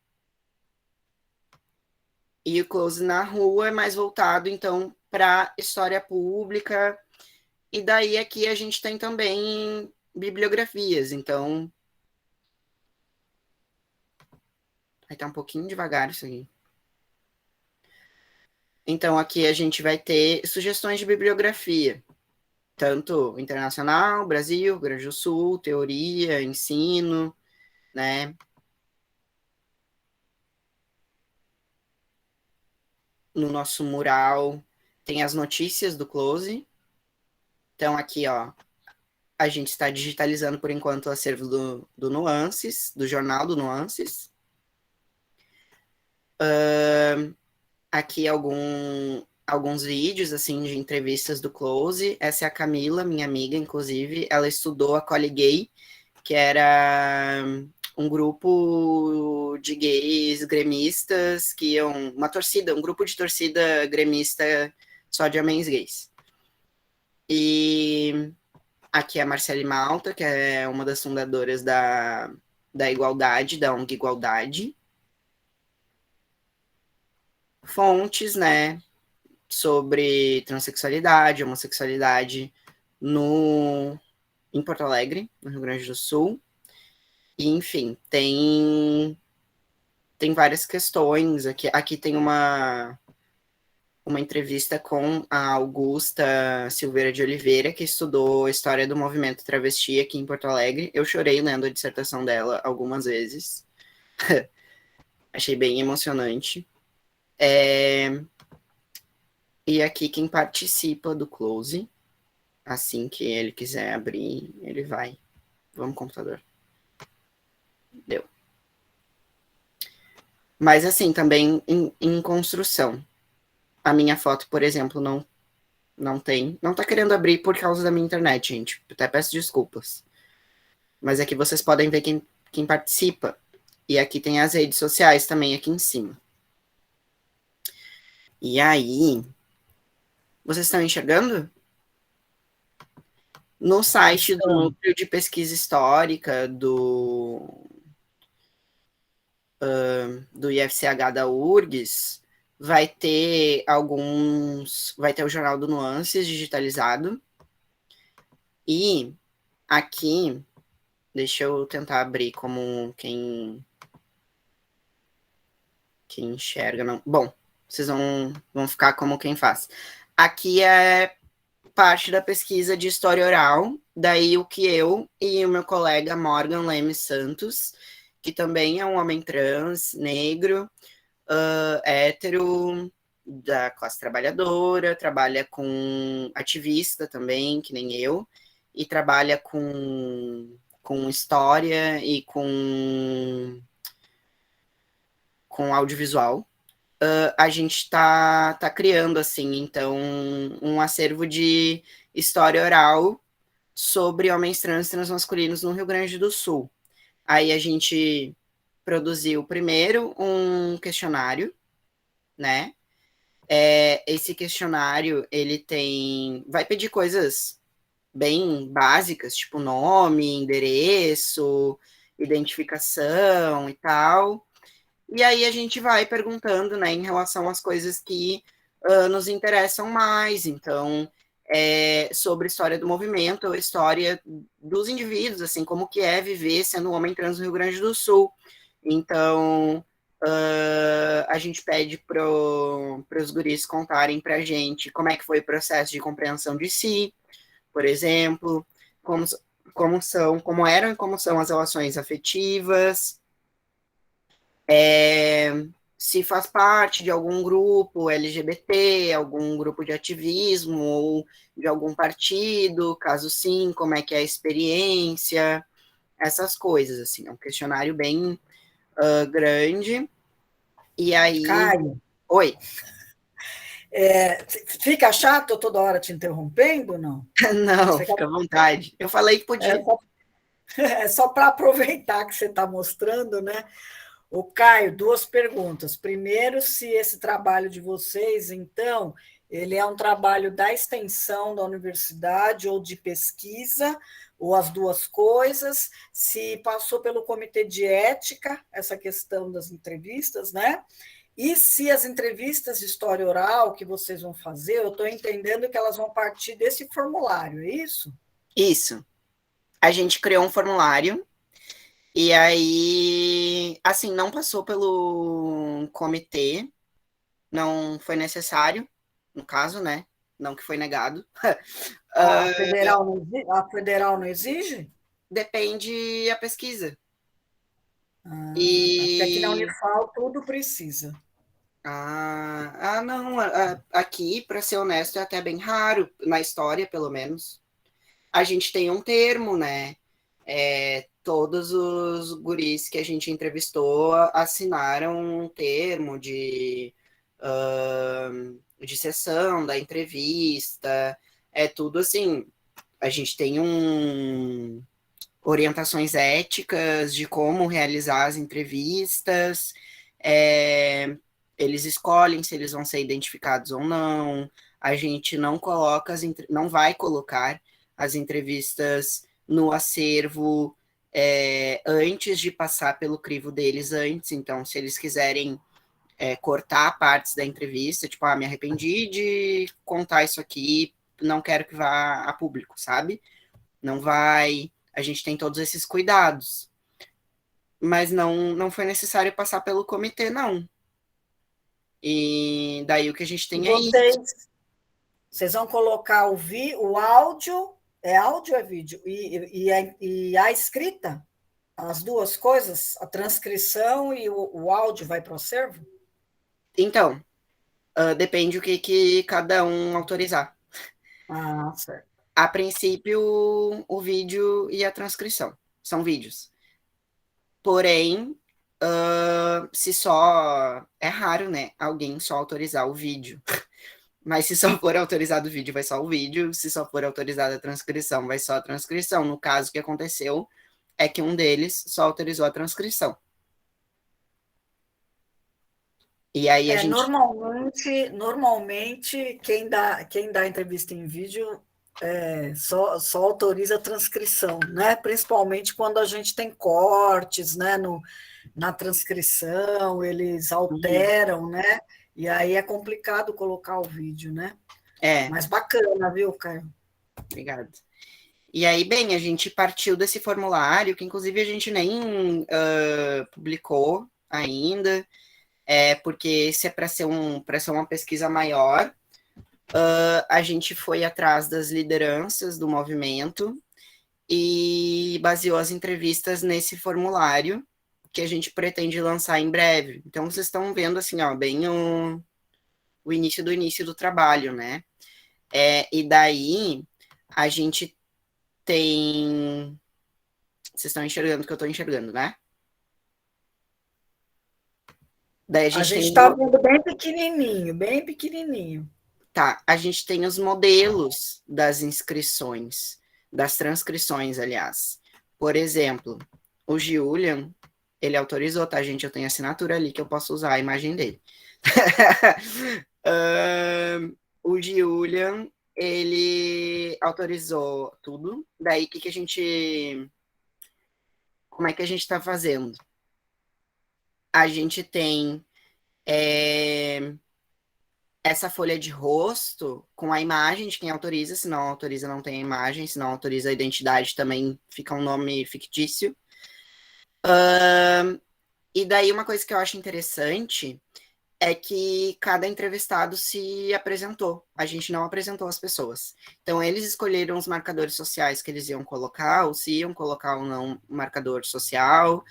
E o close na rua é mais voltado, então, para história pública. E daí aqui a gente tem também bibliografias, então. Vai estar um pouquinho devagar isso aqui. Então, aqui a gente vai ter sugestões de bibliografia, tanto internacional, Brasil, Rio Grande do Sul, teoria, ensino, né? No nosso mural tem as notícias do Close. Então, aqui, ó, a gente está digitalizando por enquanto o acervo do Nuances, do jornal do Nuances. Aqui alguns vídeos, assim, de entrevistas do Close. Essa é a Camila, minha amiga, inclusive. Ela estudou a Cole Gay, que era um grupo de gays gremistas que iam... um grupo de torcida gremista só de homens gays. E aqui é a Marcele Malta, que é uma das fundadoras da Igualdade, da ONG Igualdade. Fontes, né, sobre transexualidade, homossexualidade em Porto Alegre, no Rio Grande do Sul. E, enfim, tem várias questões. Aqui tem uma entrevista com a Augusta Silveira de Oliveira, que estudou a história do movimento travesti aqui em Porto Alegre. Eu chorei lendo a dissertação dela algumas vezes. Achei bem emocionante. E aqui quem participa do Close, assim que ele quiser abrir, ele vai. Vamos, computador. Deu. Mas assim, também em construção. A minha foto, por exemplo, não tem. Não tá querendo abrir por causa da minha internet, gente. Até peço desculpas. Mas aqui vocês podem ver quem participa. E aqui tem as redes sociais também aqui em cima. E aí, vocês estão enxergando? No site do Núcleo de Pesquisa Histórica do IFCH da URGS, vai ter o Jornal do Nuances digitalizado. E aqui, deixa eu tentar abrir como quem enxerga. Não. Bom, vocês vão ficar como quem faz. Aqui é parte da pesquisa de história oral, daí o que eu e o meu colega Morgan Leme Santos, que também é um homem trans, negro, hétero, da classe trabalhadora, trabalha com ativista também, que nem eu, e trabalha com história e com audiovisual. A gente está criando, assim, então, um acervo de história oral sobre homens trans e transmasculinos no Rio Grande do Sul. Aí a gente produziu primeiro um questionário, né? Esse questionário, ele vai pedir coisas bem básicas, tipo nome, endereço, identificação e tal. E aí a gente vai perguntando, né, em relação às coisas que nos interessam mais. Então, sobre a história do movimento, a história dos indivíduos, assim, como que é viver sendo um homem trans no Rio Grande do Sul. Então, a gente pede para os guris contarem para a gente como é que foi o processo de compreensão de si, por exemplo, como eram e como são as relações afetivas, se faz parte de algum grupo LGBT, algum grupo de ativismo ou de algum partido, caso sim, como é que é a experiência, essas coisas, assim, é um questionário bem grande. E aí... Caio, Oi. Fica chato toda hora te interrompendo, não? Não, fica à vontade. Eu falei que podia. É só para aproveitar que você está mostrando, né? O Caio, duas perguntas. Primeiro, se esse trabalho de vocês, então, ele é um trabalho da extensão da universidade ou de pesquisa, ou as duas coisas, se passou pelo comitê de ética, essa questão das entrevistas, né? E se as entrevistas de história oral que vocês vão fazer, eu estou entendendo que elas vão partir desse formulário, é isso? Isso. A gente criou um formulário e aí, assim, não passou pelo comitê, não foi necessário, no caso, né? Não que foi negado. A federal não exige? Depende a pesquisa. Porque aqui na Unifal tudo precisa. Não. Aqui, para ser honesto, é até bem raro, na história, pelo menos. A gente tem um termo, né? todos os guris que a gente entrevistou assinaram um termo de sessão da entrevista. É tudo assim, a gente tem orientações éticas de como realizar as entrevistas, eles escolhem se eles vão ser identificados ou não, a gente não vai colocar as entrevistas no acervo antes de passar pelo crivo deles antes, então se eles quiserem cortar partes da entrevista, tipo, me arrependi de contar isso aqui, não quero que vá a público, sabe? Não vai, a gente tem todos esses cuidados. Mas não foi necessário passar pelo comitê, não. E daí o que a gente tem é isso. Vocês vão colocar o áudio, é áudio ou é vídeo? E a escrita? As duas coisas? A transcrição e o áudio vai para o acervo? Então, depende o que cada um autorizar. Ah, certo. A princípio, o vídeo e a transcrição são vídeos. Porém, se só... É raro, né? Alguém só autorizar o vídeo. Mas se só for autorizado o vídeo, vai só o vídeo. Se só for autorizada a transcrição, vai só a transcrição. No caso, o que aconteceu é que um deles só autorizou a transcrição. E aí a gente... Normalmente quem dá entrevista em vídeo só autoriza a transcrição, né? Principalmente quando a gente tem cortes, né? Na transcrição, eles alteram, né? E aí é complicado colocar o vídeo, né? Mas bacana, viu, Caio? Obrigado. E aí, bem, a gente partiu desse formulário, que inclusive a gente nem publicou ainda, porque se é para ser uma pesquisa maior, a gente foi atrás das lideranças do movimento e baseou as entrevistas nesse formulário que a gente pretende lançar em breve. Então, vocês estão vendo, assim, ó, bem o início do trabalho, né? E daí, a gente tem... Vocês estão enxergando o que eu estou enxergando, né? Daí a gente está vendo bem pequenininho, bem pequenininho. Tá, a gente tem os modelos das inscrições, das transcrições, aliás. Por exemplo, o Julian, ele autorizou, tá, gente? Eu tenho assinatura ali que eu posso usar a imagem dele. O Julian, ele autorizou tudo. Daí, que a gente... Como é que a gente está fazendo? A gente tem essa folha de rosto com a imagem de quem autoriza, se não autoriza, não tem a imagem, se não autoriza a identidade, também fica um nome fictício. E daí uma coisa que eu acho interessante é que cada entrevistado se apresentou. A gente não apresentou as pessoas. Então, eles escolheram os marcadores sociais que eles iam colocar, ou se iam colocar ou não um marcador social.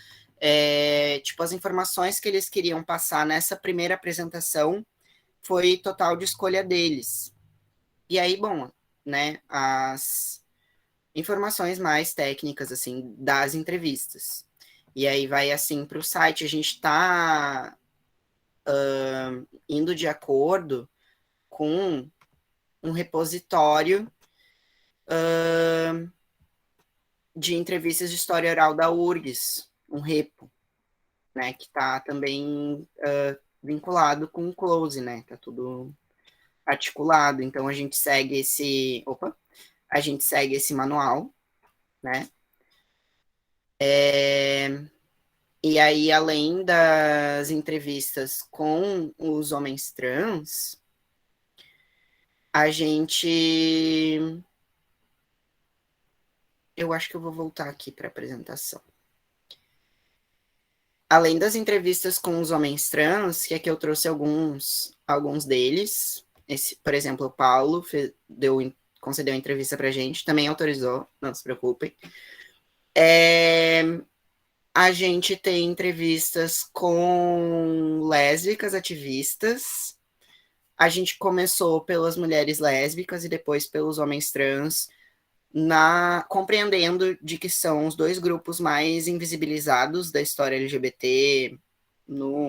Tipo, as informações que eles queriam passar nessa primeira apresentação foi total de escolha deles. E aí, bom, né, as informações mais técnicas, assim, das entrevistas. E aí vai, assim, para o site. A gente está indo de acordo com um repositório de entrevistas de história oral da URGS, um repo, né, que está também vinculado com o Close, né, tá tudo articulado. Então a gente segue esse manual, né? E aí, além das entrevistas com os homens trans, a gente... Eu acho que eu vou voltar aqui para a apresentação. Além das entrevistas com os homens trans, que aqui eu trouxe alguns deles. Por exemplo, o Paulo concedeu entrevista para a gente, também autorizou, não se preocupem. A gente tem entrevistas com lésbicas ativistas. A gente começou pelas mulheres lésbicas e depois pelos homens trans, compreendendo de que são os dois grupos mais invisibilizados da história LGBT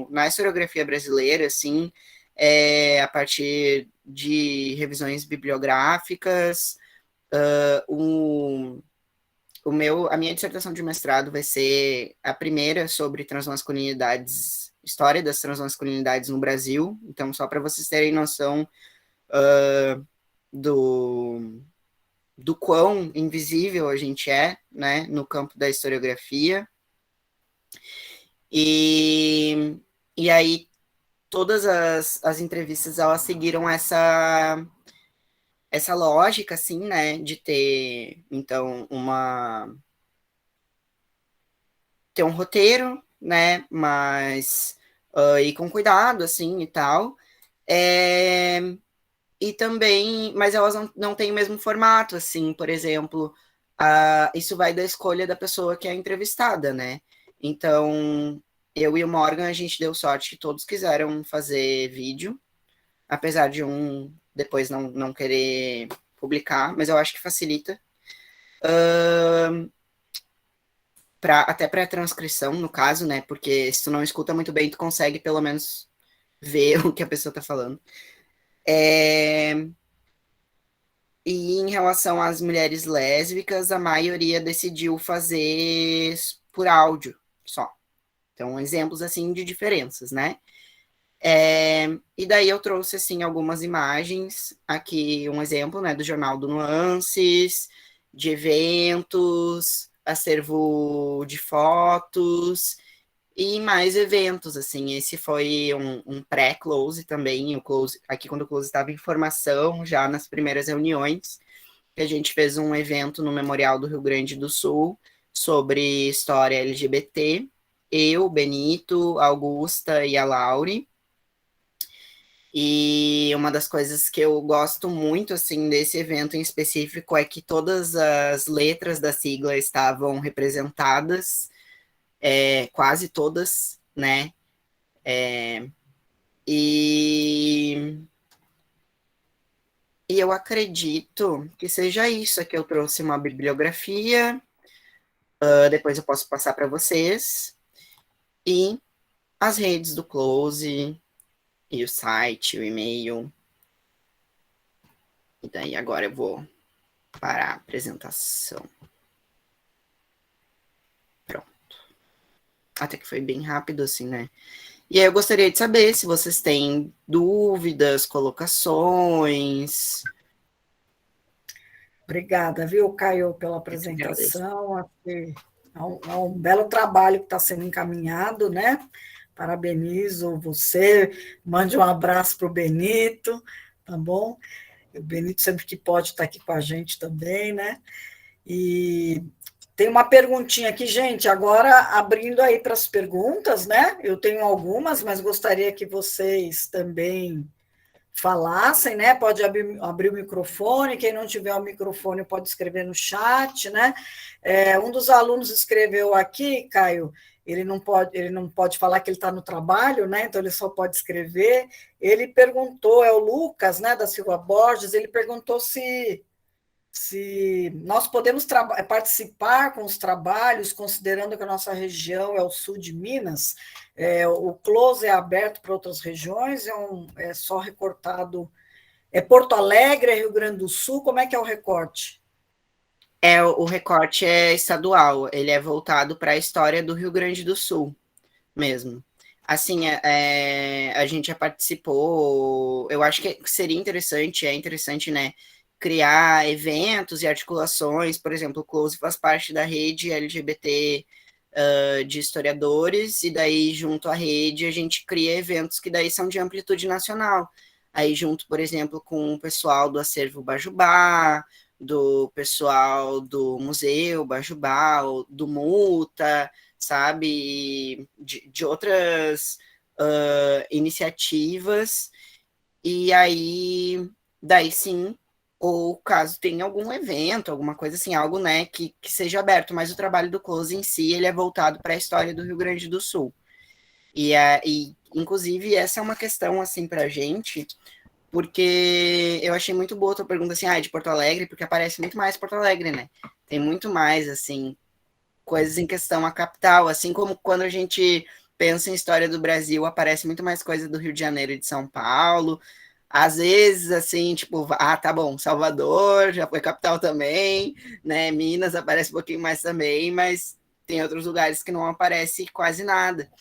na historiografia brasileira, assim, a partir de revisões bibliográficas. A minha dissertação de mestrado vai ser a primeira sobre transmasculinidades, história das transmasculinidades no Brasil. Então, só para vocês terem noção do quão invisível a gente é, né, no campo da historiografia. E aí, todas as entrevistas, elas seguiram essa lógica, assim, né, de ter, então, ter um roteiro, né, mas ir com cuidado, assim, e tal. E também, mas elas não têm o mesmo formato, assim, por exemplo, isso vai da escolha da pessoa que é entrevistada, né? Então, eu e o Morgan, a gente deu sorte que todos quiseram fazer vídeo, apesar de um depois não querer publicar, mas eu acho que facilita. Até para transcrição, no caso, né? Porque se tu não escuta muito bem, tu consegue pelo menos ver o que a pessoa tá falando. E em relação às mulheres lésbicas, a maioria decidiu fazer por áudio só. Então, exemplos assim de diferenças, né? E daí eu trouxe assim algumas imagens, aqui um exemplo, né, do Jornal do Nuances, de eventos, acervo de fotos e mais eventos, assim. Esse foi um pré-close também, o close, aqui quando o close estava em formação, já nas primeiras reuniões, que a gente fez um evento no Memorial do Rio Grande do Sul sobre história LGBT. Eu, Benito, Augusta e a Laure. E uma das coisas que eu gosto muito, assim, desse evento em específico é que todas as letras da sigla estavam representadas, quase todas, né? E eu acredito que seja isso. Aqui eu trouxe uma bibliografia, depois eu posso passar para vocês, e as redes do Close, e o site, o e-mail. E daí agora eu vou parar a apresentação. Pronto. Até que foi bem rápido, assim, né? E aí eu gostaria de saber se vocês têm dúvidas, colocações. Obrigada, viu, Caio, pela apresentação. É um belo trabalho que está sendo encaminhado, né? Parabenizo você, mande um abraço para o Benito, tá bom? O Benito, sempre que pode, está aqui com a gente também, né? E tem uma perguntinha aqui, gente, agora abrindo aí para as perguntas, né? Eu tenho algumas, mas gostaria que vocês também falassem, né? Pode abrir o microfone, quem não tiver o microfone pode escrever no chat, né? Um dos alunos escreveu aqui, Caio, ele não pode falar que ele está no trabalho, né? Então ele só pode escrever. Ele perguntou, é o Lucas, né, da Silva Borges, ele perguntou se nós podemos participar com os trabalhos, considerando que a nossa região é o sul de Minas, o close é aberto para outras regiões, é só recortado. É Porto Alegre, é Rio Grande do Sul, como é que é o recorte? O recorte é estadual, ele é voltado para a história do Rio Grande do Sul mesmo. Assim, a gente já participou, eu acho que seria interessante, é interessante, né, criar eventos e articulações, por exemplo, o Close faz parte da rede LGBT de historiadores, e daí junto à rede a gente cria eventos que daí são de amplitude nacional. Aí junto, por exemplo, com o pessoal do Acervo Bajubá, do pessoal do Museu Bajubá, do MUTA, sabe, de outras iniciativas, e aí, daí sim, ou caso tenha algum evento, alguma coisa assim, algo, né, que seja aberto, mas o trabalho do Close em si, ele é voltado para a história do Rio Grande do Sul. E inclusive, essa é uma questão, assim, para a gente, porque eu achei muito boa a tua pergunta, assim, de Porto Alegre, porque aparece muito mais Porto Alegre, né? Tem muito mais, assim, coisas em questão a capital, assim como quando a gente pensa em história do Brasil, aparece muito mais coisa do Rio de Janeiro e de São Paulo. Às vezes, assim, tipo, tá bom, Salvador já foi capital também, né? Minas aparece um pouquinho mais também, mas tem outros lugares que não aparece quase nada.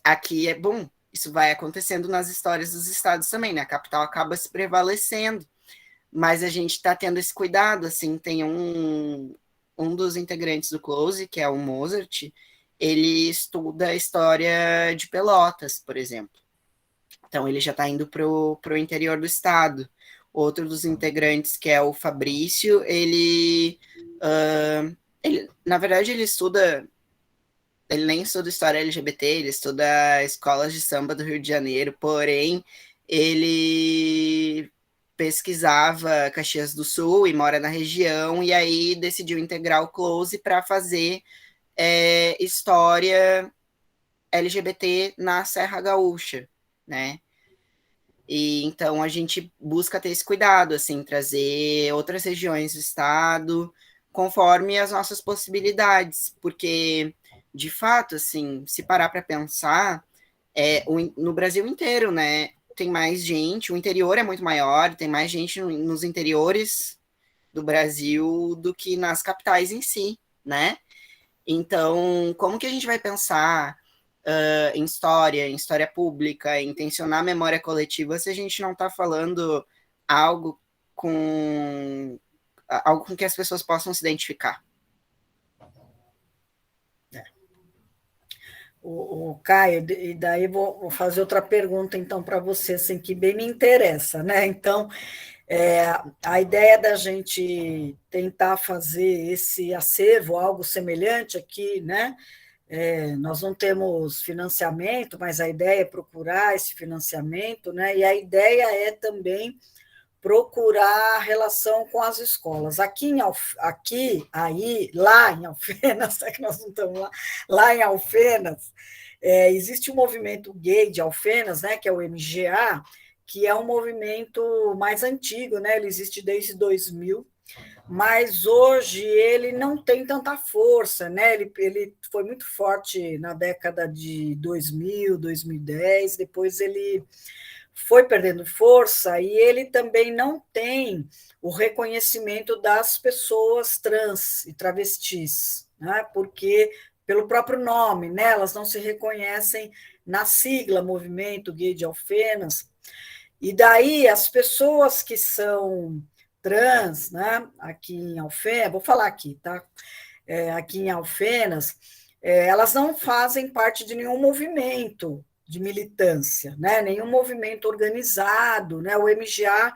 Aqui é bom, isso vai acontecendo nas histórias dos estados também, né? A capital acaba se prevalecendo, mas a gente está tendo esse cuidado, assim, tem um dos integrantes do Close, que é o Mozart, ele estuda a história de Pelotas, por exemplo. Então ele já está indo para o interior do estado. Outro dos integrantes, que é o Fabrício, na verdade, ele nem estuda história LGBT, ele estuda escolas de samba do Rio de Janeiro, porém, ele pesquisava Caxias do Sul e mora na região, e aí decidiu integrar o Close para fazer história LGBT na Serra Gaúcha, né? E então a gente busca ter esse cuidado, assim, trazer outras regiões do estado conforme as nossas possibilidades, porque de fato, assim, se parar para pensar, no Brasil inteiro, né, tem mais gente, o interior é muito maior, tem mais gente nos interiores do Brasil do que nas capitais em si, né? Então, como que a gente vai pensar em história pública, em tensionar a memória coletiva, se a gente não está falando algo com algo com que as pessoas possam se identificar? O Caio, e daí vou fazer outra pergunta, então, para você, assim, que bem me interessa, né? Então, a ideia da gente tentar fazer esse acervo, algo semelhante aqui, né? Nós não temos financiamento, mas a ideia é procurar esse financiamento, né? E a ideia é também procurar relação com as escolas. Lá em Alfenas, é que nós não estamos lá em Alfenas, existe um movimento gay de Alfenas, né, que é o MGA, que é um movimento mais antigo, né, ele existe desde 2000, mas hoje ele não tem tanta força, né? Ele foi muito forte na década de 2000, 2010, depois ele foi perdendo força e ele também não tem o reconhecimento das pessoas trans e travestis, né? Porque pelo próprio nome, né? Elas não se reconhecem na sigla Movimento Gay de Alfenas, e daí as pessoas que são trans, né? Aqui em Alfenas, vou falar aqui, tá? Aqui em Alfenas, elas não fazem parte de nenhum movimento de militância, né? Nenhum movimento organizado, né? O MGA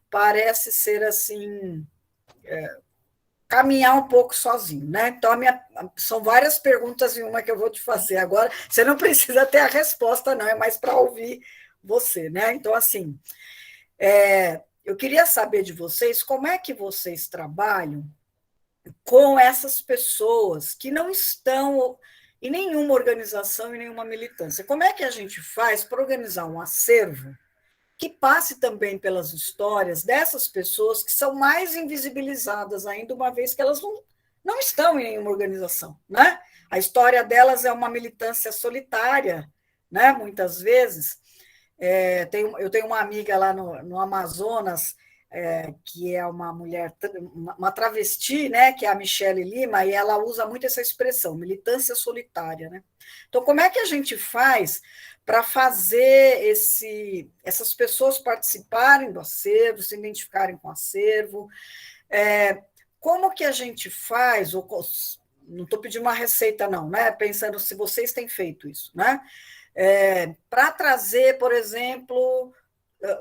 parece ser assim, caminhar um pouco sozinho, né? Então, são várias perguntas em uma que eu vou te fazer agora. Você não precisa ter a resposta, não, é mais para ouvir você, né? Então, assim, eu queria saber de vocês como é que vocês trabalham com essas pessoas que não estão em nenhuma organização, em nenhuma militância. Como é que a gente faz para organizar um acervo que passe também pelas histórias dessas pessoas que são mais invisibilizadas ainda, uma vez que elas não estão em nenhuma organização, né? A história delas é uma militância solitária, né? Muitas vezes. Eu tenho uma amiga lá no Amazonas, que é uma mulher, uma travesti, né, que é a Michele Lima, e ela usa muito essa expressão, militância solitária, né? Então, como é que a gente faz para fazer essas pessoas participarem do acervo, se identificarem com o acervo? Como que a gente faz, não estou pedindo uma receita, não, né? Pensando se vocês têm feito isso, né? Para trazer, por exemplo,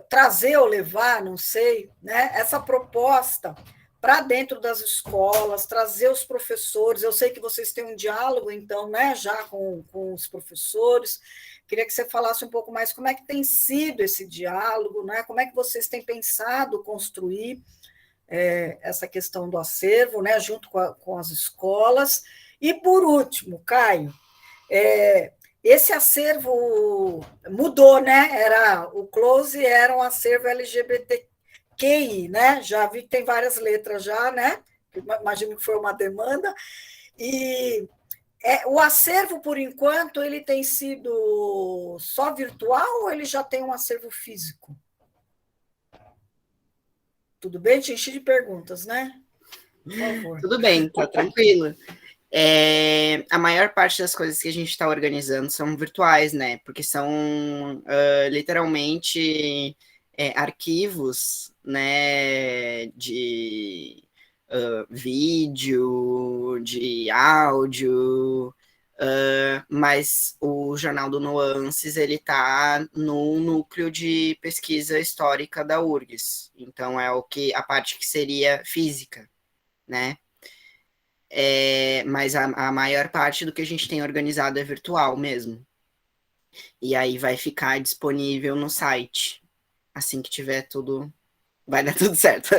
trazer ou levar, não sei, né, essa proposta para dentro das escolas, trazer os professores. Eu sei que vocês têm um diálogo, então, né, já com os professores. Queria que você falasse um pouco mais como é que tem sido esse diálogo, né, como é que vocês têm pensado construir essa questão do acervo, né, junto com as escolas. E, por último, Caio, Esse acervo mudou, né? O Close era um acervo LGBTQI, né? Já vi que tem várias letras já, né? Imagino que foi uma demanda. E o acervo, por enquanto, ele tem sido só virtual ou ele já tem um acervo físico? Tudo bem? Te enchi de perguntas, né? Por favor. Tudo bem, tá tranquilo. A maior parte das coisas que a gente está organizando são virtuais, né? Porque são literalmente arquivos, né? De vídeo, de áudio, mas o Jornal do Nuances ele está no núcleo de pesquisa histórica da URGS. Então é a parte que seria física, né? Mas a maior parte do que a gente tem organizado é virtual mesmo. E aí vai ficar disponível no site. Assim que tiver tudo, vai dar tudo certo.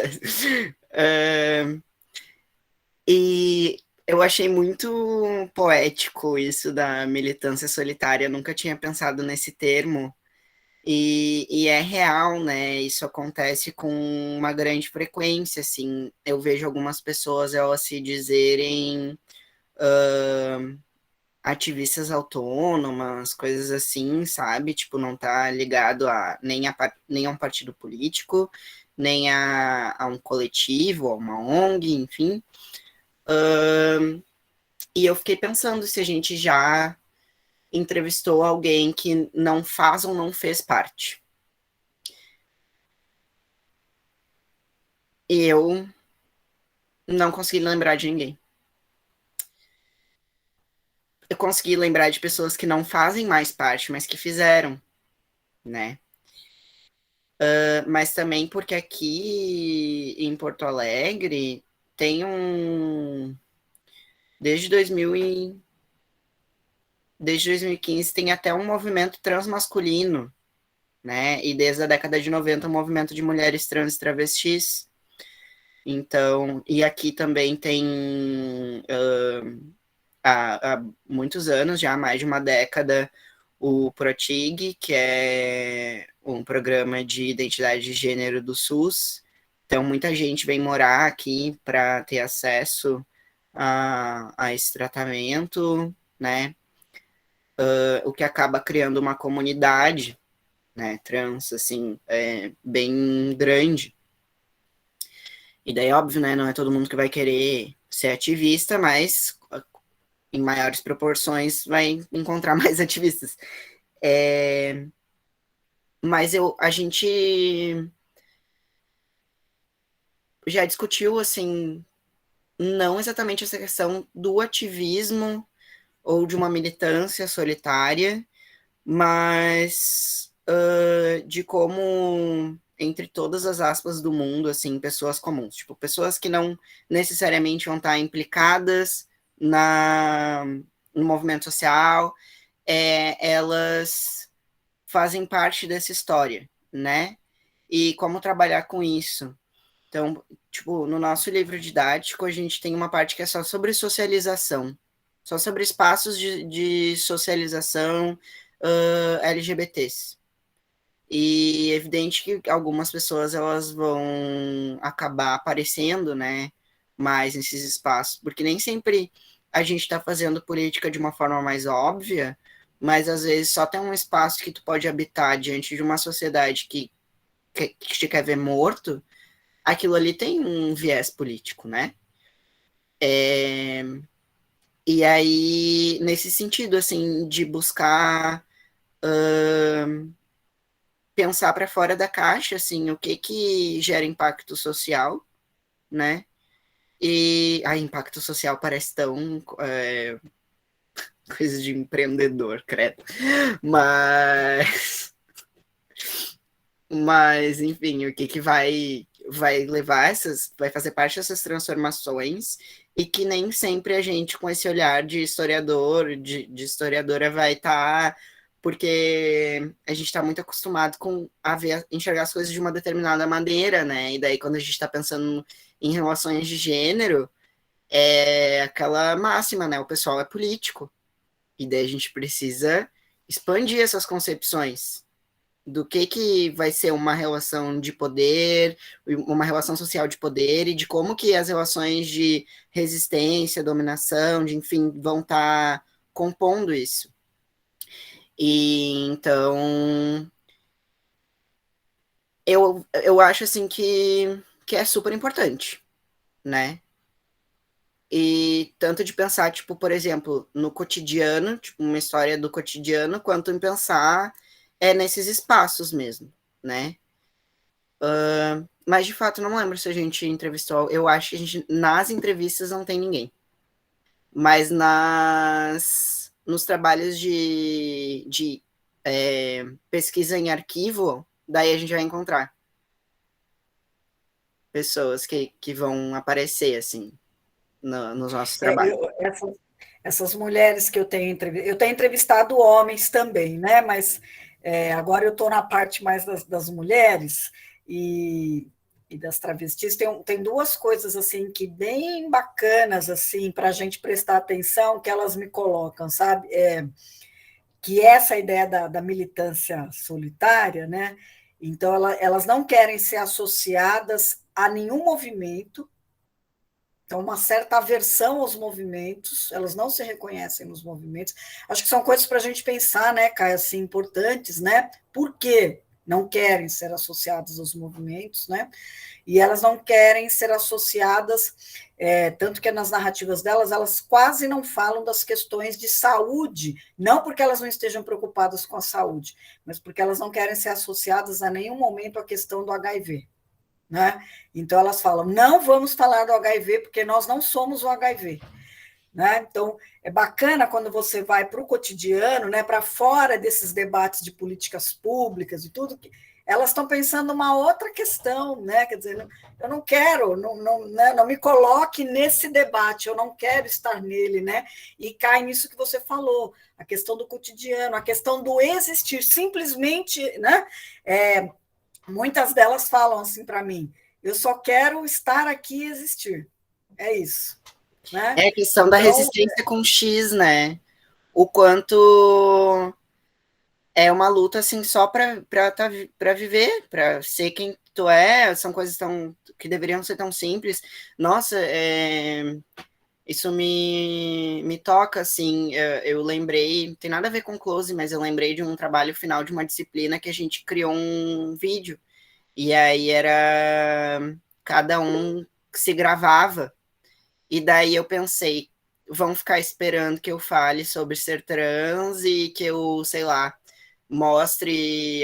E eu achei muito poético isso da militância solitária. Eu nunca tinha pensado nesse termo. E é real, né? Isso acontece com uma grande frequência, assim. Eu vejo algumas pessoas elas se dizerem ativistas autônomas, coisas assim, sabe? Tipo, não tá ligado nem a um partido político, nem a um coletivo, a uma ONG, enfim. E eu fiquei pensando se a gente já entrevistou alguém que não faz ou não fez parte. E eu não consegui lembrar de ninguém. Eu consegui lembrar de pessoas que não fazem mais parte, mas que fizeram, né? Mas também porque aqui em Porto Alegre tem desde 2000 desde 2015 tem até um movimento transmasculino, né? E desde a década de 90 um movimento de mulheres trans e travestis. Então, e aqui também tem há muitos anos, já há mais de uma década, o PROTIG, que é um programa de identidade de gênero do SUS. Então, muita gente vem morar aqui para ter acesso a esse tratamento, né? O que acaba criando uma comunidade, né, trans, assim, bem grande. E daí, óbvio, né, não é todo mundo que vai querer ser ativista, mas em maiores proporções vai encontrar mais ativistas. Mas a gente já discutiu, assim, não exatamente essa questão do ativismo ou de uma militância solitária, mas de como, entre todas as aspas do mundo, assim, pessoas comuns, tipo, pessoas que não necessariamente vão estar implicadas no movimento social, elas fazem parte dessa história, né? E como trabalhar com isso. Então, tipo, no nosso livro didático, a gente tem uma parte que é só sobre socialização, só sobre espaços de socialização LGBTs. E é evidente que algumas pessoas elas vão acabar aparecendo, né, mais nesses espaços, porque nem sempre a gente está fazendo política de uma forma mais óbvia, mas às vezes só tem um espaço que tu pode habitar diante de uma sociedade que te quer ver morto, aquilo ali tem um viés político, né? E aí, nesse sentido, assim, de buscar pensar para fora da caixa, assim, o que gera impacto social, né? Impacto social parece tão coisa de empreendedor, credo. Mas enfim, o que vai levar vai fazer parte dessas transformações e que nem sempre a gente com esse olhar de historiador, de historiadora vai estar, porque a gente está muito acostumado enxergar as coisas de uma determinada maneira, né? E daí quando a gente está pensando em relações de gênero, é aquela máxima, né? O pessoal é político. E daí a gente precisa expandir essas concepções do que vai ser uma relação de poder, uma relação social de poder, e de como que as relações de resistência, dominação, de enfim, vão estar compondo isso. E então eu acho assim que é super importante, né? E tanto de pensar, tipo, por exemplo, no cotidiano, tipo, uma história do cotidiano, quanto em pensar nesses espaços mesmo, né? Mas, de fato, não lembro se a gente entrevistou. Eu acho que nas entrevistas não tem ninguém. Mas nos trabalhos de pesquisa em arquivo, daí a gente vai encontrar pessoas que vão aparecer, assim, nos nossos trabalhos. Essas mulheres que eu tenho entrevistado homens também, né? Mas agora eu estou na parte mais das mulheres e das travestis. Tem duas coisas assim que bem bacanas assim para a gente prestar atenção que elas me colocam, sabe? Que essa ideia da militância solitária, né? Então elas não querem ser associadas a nenhum movimento. Então, uma certa aversão aos movimentos, elas não se reconhecem nos movimentos. Acho que são coisas para a gente pensar, né, Caio, assim, importantes, né? Por que não querem ser associadas aos movimentos, né? E elas não querem ser associadas, tanto que nas narrativas delas, elas quase não falam das questões de saúde, não porque elas não estejam preocupadas com a saúde, mas porque elas não querem ser associadas a nenhum momento à questão do HIV. Né? Então, elas falam, não vamos falar do HIV, porque nós não somos o HIV. Né? Então, é bacana quando você vai para o cotidiano, né, para fora desses debates de políticas públicas e tudo, que elas estão pensando uma outra questão, né? Quer dizer, eu não quero, não me coloque nesse debate, eu não quero estar nele, né? E cai nisso que você falou, a questão do cotidiano, a questão do existir, simplesmente, né? Muitas delas falam assim para mim, eu só quero estar aqui e existir. É isso. Né? É a questão da resistência com X, né? O quanto é uma luta assim só para viver, para ser quem tu é, são coisas que deveriam ser tão simples. Nossa, isso me toca, assim, eu lembrei, tem nada a ver com close, mas eu lembrei de um trabalho final de uma disciplina que a gente criou um vídeo, e aí era cada um se gravava, e daí eu pensei, vão ficar esperando que eu fale sobre ser trans e que eu, sei lá, mostre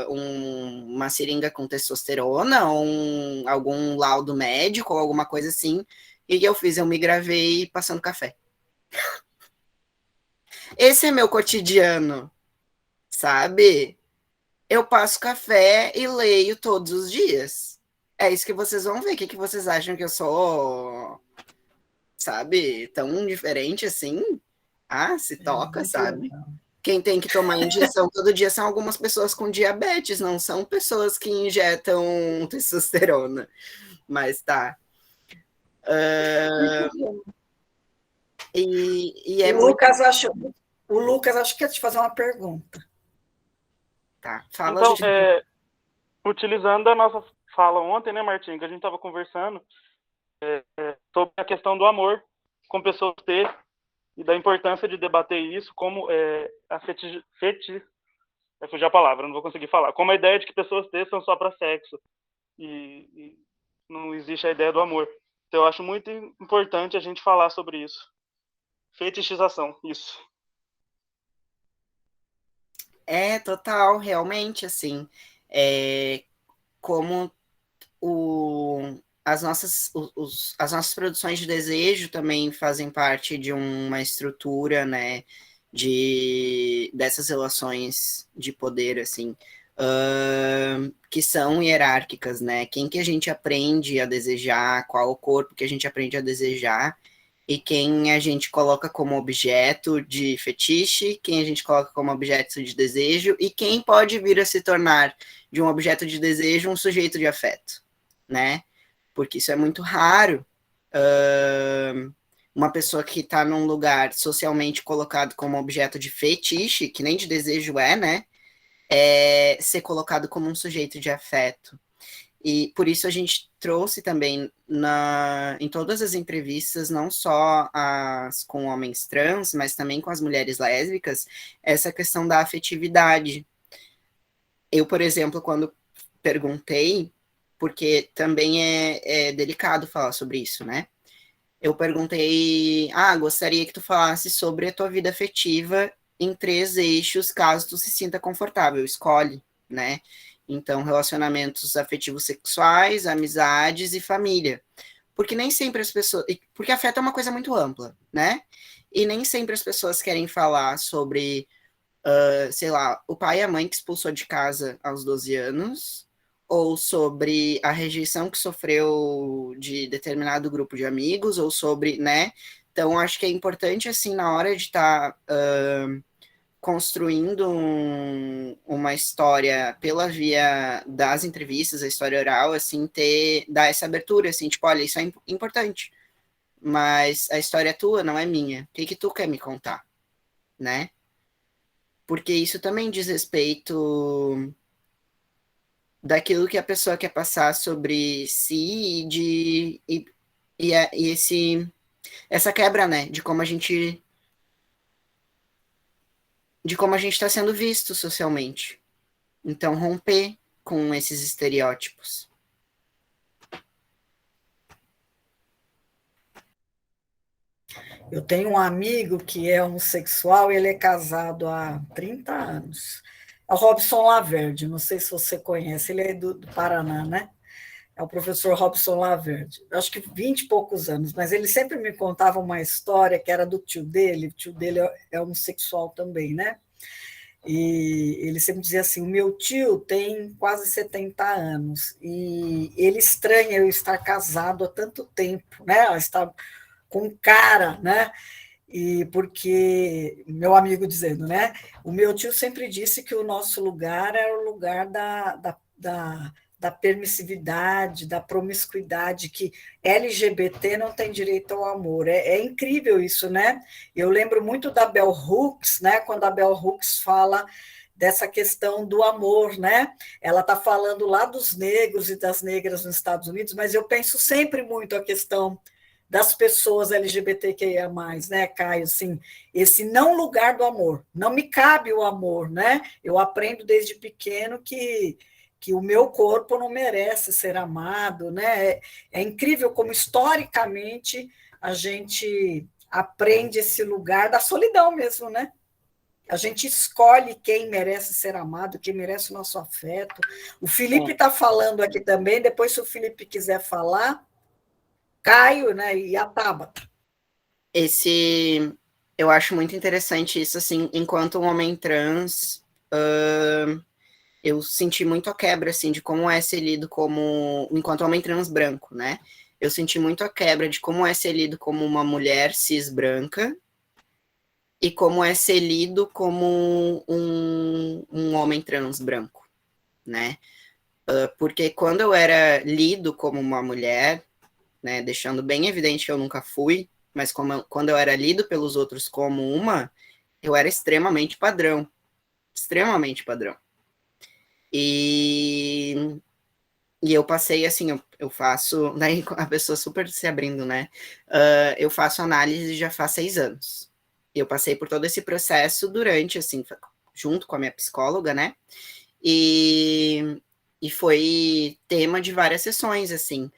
uma seringa com testosterona, ou algum laudo médico, ou alguma coisa assim. E o que eu fiz? Eu me gravei passando café. Esse é meu cotidiano, sabe? Eu passo café e leio todos os dias. É isso que vocês vão ver. O que vocês acham que eu sou, sabe, tão diferente assim? Ah, se toca, sabe? Legal. Quem tem que tomar injeção todo dia são algumas pessoas com diabetes, não são pessoas que injetam testosterona. Mas tá. E é muito. O Lucas acho que quer te fazer uma pergunta. Tá, fala. Então, utilizando a nossa fala ontem, né, Martim, que a gente estava conversando sobre a questão do amor com pessoas T e da importância de debater isso, como a vai fugir a palavra, não vou conseguir falar, como a ideia de que pessoas T são só para sexo e não existe a ideia do amor. Então, eu acho muito importante a gente falar sobre isso. Fetichização, isso. Total, realmente, assim, como as nossas produções de desejo também fazem parte de uma estrutura, né, dessas relações de poder, assim, que são hierárquicas, né? Quem que a gente aprende a desejar, qual o corpo que a gente aprende a desejar, e quem a gente coloca como objeto de fetiche, quem a gente coloca como objeto de desejo, e quem pode vir a se tornar de um objeto de desejo um sujeito de afeto, né? Porque isso é muito raro. uma pessoa que está num lugar socialmente colocado como objeto de fetiche, que nem de desejo é, né? É ser colocado como um sujeito de afeto. E por isso a gente trouxe também em todas as entrevistas, não só as com homens trans, mas também com as mulheres lésbicas, essa questão da afetividade. Eu, por exemplo, quando perguntei, porque também é delicado falar sobre isso, né? Eu perguntei, gostaria que tu falasse sobre a tua vida afetiva em 3 eixos, caso tu se sinta confortável, escolhe, né? Então, relacionamentos afetivos sexuais, amizades e família. Porque nem sempre as pessoas... Porque afeto é uma coisa muito ampla, né? E nem sempre as pessoas querem falar sobre, sei lá, o pai e a mãe que expulsou de casa aos 12 anos, ou sobre a rejeição que sofreu de determinado grupo de amigos, ou sobre, né? Então, acho que é importante, assim, na hora de estar construindo uma história pela via das entrevistas, a história oral, assim, dar essa abertura, assim, tipo, olha, isso é importante, mas a história é tua, não é minha. O que tu quer me contar, né? Porque isso também diz respeito daquilo que a pessoa quer passar sobre si e essa quebra, né, de como a gente está sendo visto socialmente. Então, romper com esses estereótipos. Eu tenho um amigo que é homossexual, ele é casado há 30 anos. É o Robson Laverde, não sei se você conhece, ele é do Paraná, né? É o professor Robson Laverde. Acho que 20 e poucos anos, mas ele sempre me contava uma história que era do tio dele, o tio dele é homossexual também, né? E ele sempre dizia assim: o meu tio tem quase 70 anos e ele estranha eu estar casado há tanto tempo, né? Estar com um cara, né? E porque meu amigo dizendo, né? O meu tio sempre disse que o nosso lugar era o lugar da permissividade, da promiscuidade, que LGBT não tem direito ao amor. É incrível isso, né? Eu lembro muito da Bell Hooks, né? Quando a Bell Hooks fala dessa questão do amor, né? Ela está falando lá dos negros e das negras nos Estados Unidos, mas eu penso sempre muito a questão das pessoas LGBTQIA+, né, Caio? Assim, esse não lugar do amor. Não me cabe o amor, né? Eu aprendo desde pequeno que o meu corpo não merece ser amado, né? É incrível como, historicamente, a gente aprende esse lugar da solidão mesmo, né? A gente escolhe quem merece ser amado, quem merece o nosso afeto. O Felipe está falando aqui também, depois, se o Felipe quiser falar, Caio, né, e a Tabata. Eu acho muito interessante isso, assim, enquanto um homem trans, eu senti muito a quebra, assim, de como é ser lido enquanto homem trans branco, né? Eu senti muito a quebra de como é ser lido como uma mulher cis branca e como é ser lido como um homem trans branco, né? Porque quando eu era lido como uma mulher, né, deixando bem evidente que eu nunca fui, mas quando eu era lido pelos outros como eu era extremamente padrão. Extremamente padrão. E eu passei, assim, eu faço... Daí a pessoa super se abrindo, né? Eu faço análise já faz 6 anos. Eu passei por todo esse processo durante, assim, junto com a minha psicóloga, né? E foi tema de várias sessões, assim.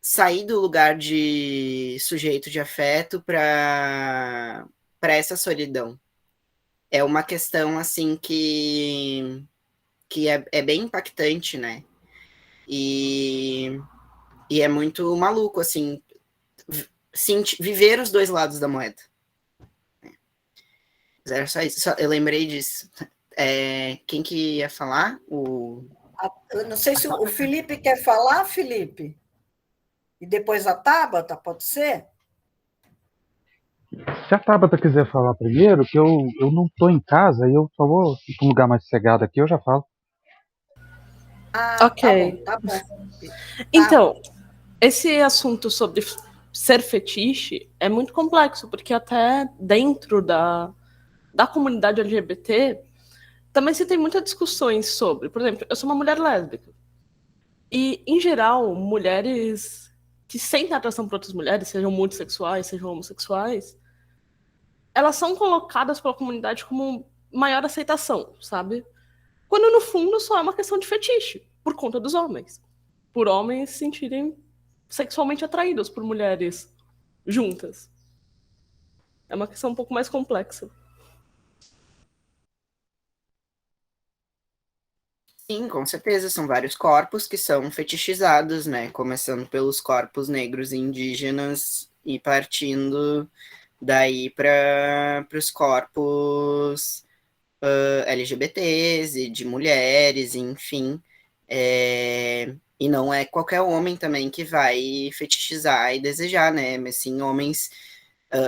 Sair do lugar de sujeito de afeto para essa solidão. É uma questão, assim, que é bem impactante, né? E é muito maluco, assim, viver os dois lados da moeda. Mas era só isso, eu lembrei disso. Quem que ia falar? Eu não sei se o Felipe quer falar, Felipe. E depois a Tabata, pode ser? Se a Tabata quiser falar primeiro, que eu não estou em casa e eu só vou ir para um lugar mais sossegado aqui, eu já falo. Ok. Tá bom. Então, esse assunto sobre ser fetiche é muito complexo, porque até dentro da comunidade LGBT também se tem muitas discussões sobre. Por exemplo, eu sou uma mulher lésbica. E, em geral, mulheres que sentem atração por outras mulheres, sejam multissexuais, sejam homossexuais, elas são colocadas pela comunidade como maior aceitação, sabe? Quando, no fundo, só é uma questão de fetiche, por conta dos homens. Por homens se sentirem sexualmente atraídos por mulheres juntas. É uma questão um pouco mais complexa. Sim, com certeza, são vários corpos que são fetichizados, né? Começando pelos corpos negros e indígenas e partindo daí para os corpos LGBTs e de mulheres, enfim. E não é qualquer homem também que vai fetichizar e desejar, né? Mas sim homens.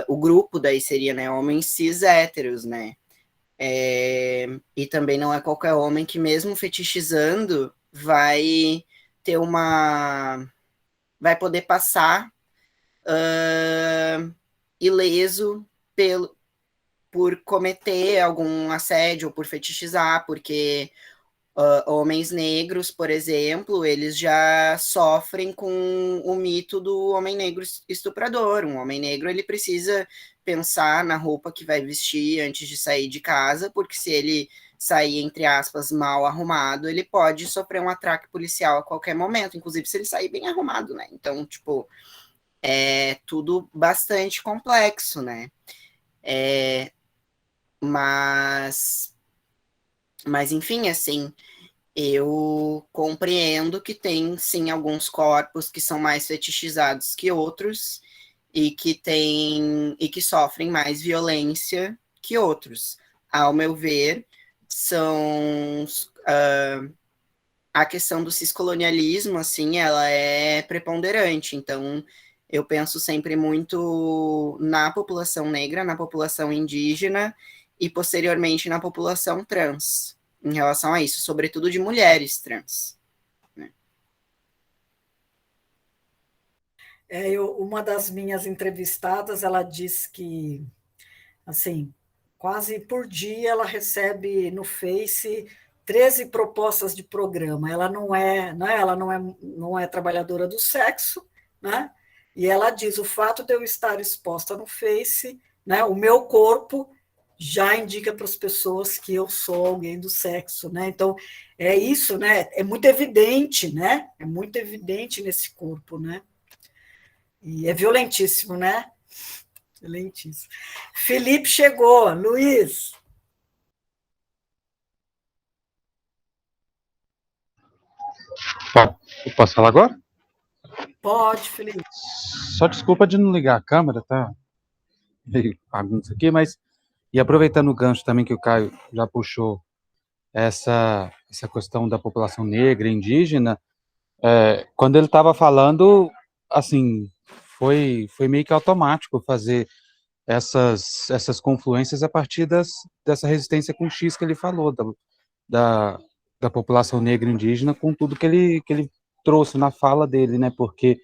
O grupo daí seria, né? Homens cis héteros, né? E também não é qualquer homem que, mesmo fetichizando, vai ter uma. Vai poder passar ileso por cometer algum assédio ou por fetichizar, porque homens negros, por exemplo, eles já sofrem com o mito do homem negro estuprador. Um homem negro, ele precisa pensar na roupa que vai vestir antes de sair de casa, porque se ele sair, entre aspas, mal arrumado, ele pode sofrer um atraque policial a qualquer momento, inclusive se ele sair bem arrumado, né? Então, tipo, é tudo bastante complexo, né? Mas, enfim, assim, eu compreendo que tem, sim, alguns corpos que são mais fetichizados que outros e que sofrem mais violência que outros. Ao meu ver, são a questão do ciscolonialismo, assim, ela é preponderante. Então, eu penso sempre muito na população negra, na população indígena e, posteriormente, na população trans, em relação a isso, sobretudo de mulheres trans. Né? Uma das minhas entrevistadas, ela disse que, assim, quase por dia ela recebe no Face 13 propostas de programa. Ela não é trabalhadora do sexo, né? E ela diz: o fato de eu estar exposta no Face, né, o meu corpo já indica para as pessoas que eu sou alguém do sexo, né? Então é isso, né? É muito evidente, né? É muito evidente nesse corpo, né? E é violentíssimo, né? Violentíssimo. Felipe chegou, Luiz. Bom, eu posso falar agora? Pode, Felipe. Só desculpa de não ligar a câmera, tá? Meio bagunça aqui, mas. E aproveitando o gancho também que o Caio já puxou essa questão da população negra e indígena, quando ele estava falando, assim, foi meio que automático fazer essas confluências a partir dessa resistência com X que ele falou, da, da população negra e indígena, com tudo que ele trouxe na fala dele, né? Porque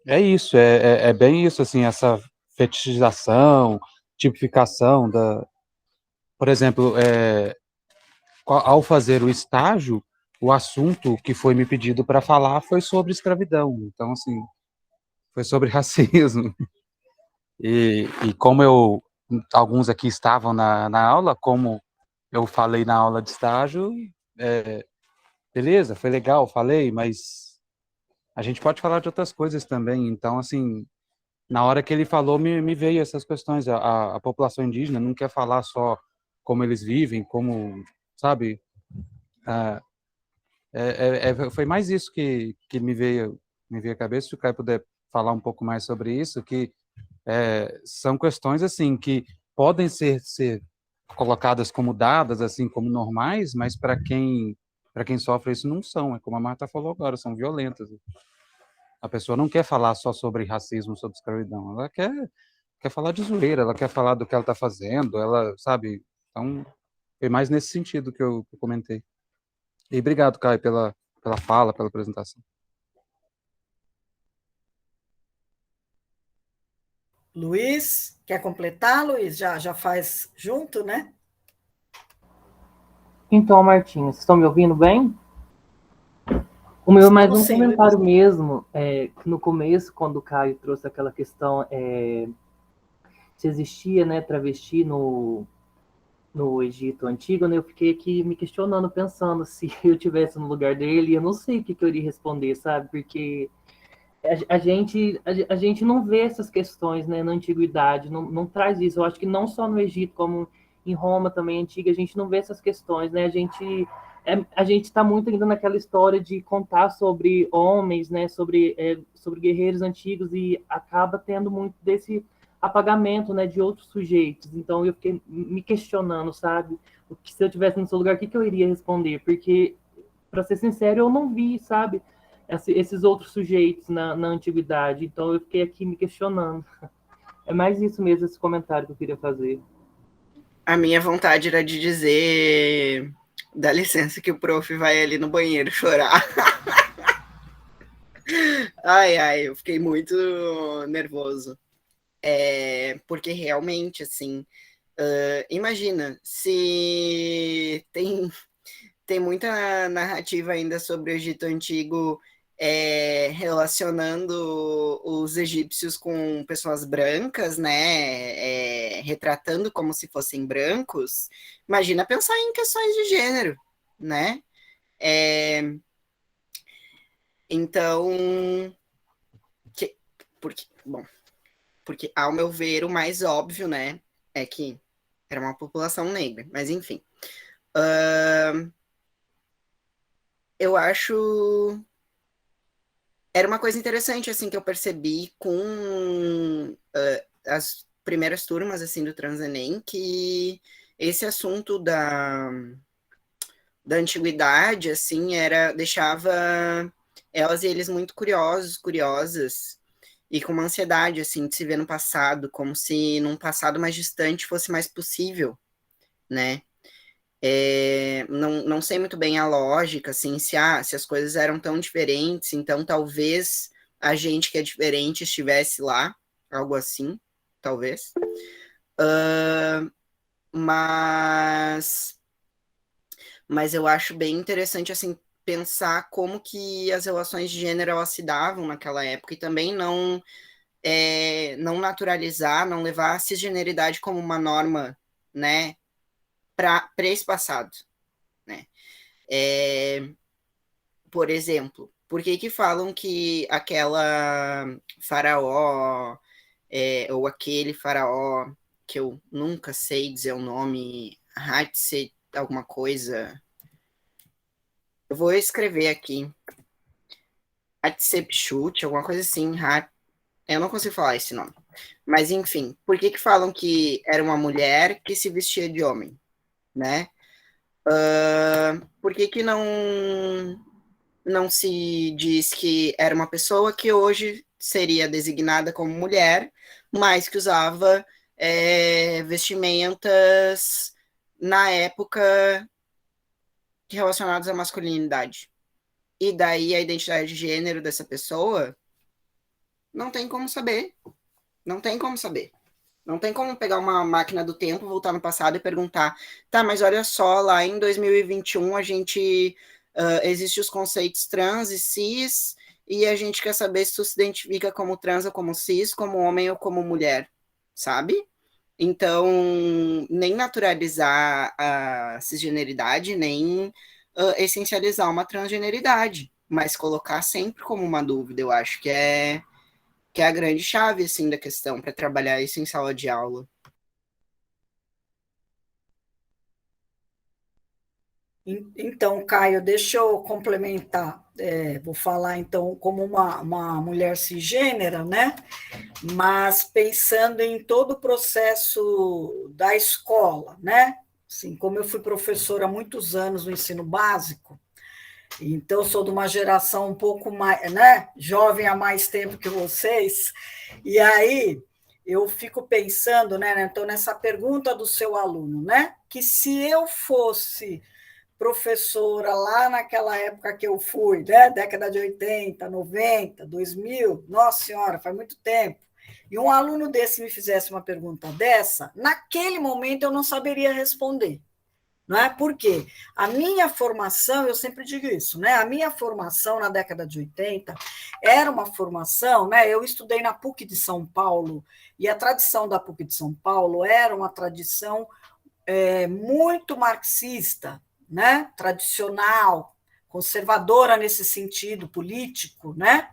é isso, é bem isso, assim, essa fetichização, tipificação por exemplo, ao fazer o estágio, o assunto que foi me pedido para falar foi sobre escravidão. Então, assim, foi sobre racismo. E como alguns aqui estavam na aula, como eu falei na aula de estágio, beleza, foi legal, falei, mas a gente pode falar de outras coisas também. Então, assim, na hora que ele falou, me veio essas questões. A população indígena não quer falar só como eles vivem, como, sabe? Ah, foi mais isso que me veio à cabeça. Se o Caio puder falar um pouco mais sobre isso, que são questões assim que podem ser colocadas como dadas, assim como normais, mas para quem sofre isso não são. É como a Marta falou agora, são violentas. A pessoa não quer falar só sobre racismo, sobre escravidão. Ela quer falar de zoeira, ela quer falar do que ela está fazendo, ela sabe. Então, foi mais nesse sentido que eu comentei. E obrigado, Caio, pela fala, pela apresentação. Luiz, quer completar, Luiz? Já faz junto, né? Então, Martinho, vocês estão me ouvindo bem? O meu é mais Estamos um sim, Luiz. comentário mesmo. Que no começo, quando o Caio trouxe aquela questão se existia, né, travesti no Egito Antigo, né, eu fiquei aqui me questionando, pensando se eu tivesse no lugar dele, eu não sei o que eu iria responder, sabe? Porque a gente não vê essas questões, né, na antiguidade, não traz isso. Eu acho que não só no Egito, como em Roma também antiga, a gente não vê essas questões, né? A gente está muito ainda naquela história de contar sobre homens, né, sobre guerreiros antigos, e acaba tendo muito desse apagamento, né, de outros sujeitos. Então eu fiquei me questionando, sabe? O que, se eu tivesse no seu lugar, o que eu iria responder? Porque, para ser sincero, eu não vi, sabe, esses outros sujeitos na antiguidade. Então eu fiquei aqui me questionando. É mais isso mesmo, esse comentário que eu queria fazer. A minha vontade era de dizer: dá licença que o prof vai ali no banheiro chorar. Ai, eu fiquei muito nervoso. Porque realmente, assim, imagina, se tem muita narrativa ainda sobre o Egito Antigo, relacionando os egípcios com pessoas brancas, né? Retratando como se fossem brancos. Imagina pensar em questões de gênero, né? Então, que, porque, ao meu ver, o mais óbvio, né, é que era uma população negra, mas enfim. Eu acho. Era uma coisa interessante, assim, que eu percebi com as primeiras turmas, assim, do Transenem, que esse assunto da antiguidade, assim, deixava elas e eles muito curiosos, curiosas, e com uma ansiedade, assim, de se ver no passado, como se num passado mais distante fosse mais possível, né? Não sei muito bem a lógica, assim, se as coisas eram tão diferentes, então talvez a gente que é diferente estivesse lá, algo assim, talvez. Mas, mas eu acho bem interessante, assim, pensar como que as relações de gênero elas se davam naquela época e também não naturalizar, não levar a cisgeneridade como uma norma, né, para esse passado, né? Por exemplo, por que que falam que aquela faraó, ou aquele faraó, que eu nunca sei dizer o nome, Hatshepsut, alguma coisa, eu vou escrever aqui, Hatshepsut, alguma coisa assim, eu não consigo falar esse nome. Mas, enfim, por que que falam que era uma mulher que se vestia de homem, né? Por que que não se diz que era uma pessoa que hoje seria designada como mulher, mas que usava vestimentas na época relacionadas à masculinidade? E daí a identidade de gênero dessa pessoa não tem como saber. Não tem como saber. Não tem como pegar uma máquina do tempo, voltar no passado e perguntar, tá, mas olha só, lá em 2021 a gente existe os conceitos trans e cis, e a gente quer saber se tu se identifica como trans ou como cis, como homem ou como mulher, sabe? Então, nem naturalizar a cisgeneridade, nem essencializar uma transgeneridade, mas colocar sempre como uma dúvida, eu acho que é a grande chave, assim, da questão para trabalhar isso em sala de aula. Então, Caio, deixa eu complementar. Vou falar, então, como uma mulher cisgênera, né? Mas pensando em todo o processo da escola, né? Assim, como eu fui professora há muitos anos no ensino básico, então sou de uma geração um pouco mais, né? Jovem há mais tempo que vocês, e aí eu fico pensando, né? Então, nessa pergunta do seu aluno, né? Que se eu fosse professora lá naquela época que eu fui, né? Década de 80, 90, 2000, nossa senhora, faz muito tempo. e um aluno desse me fizesse uma pergunta dessa, naquele momento eu não saberia responder. Não é? Por quê? A minha formação, eu sempre digo isso, né? A minha formação na década de 80 era uma formação, né? Eu estudei na PUC de São Paulo, e a tradição da PUC de São Paulo era uma tradição muito marxista, né? Tradicional, conservadora nesse sentido político, né?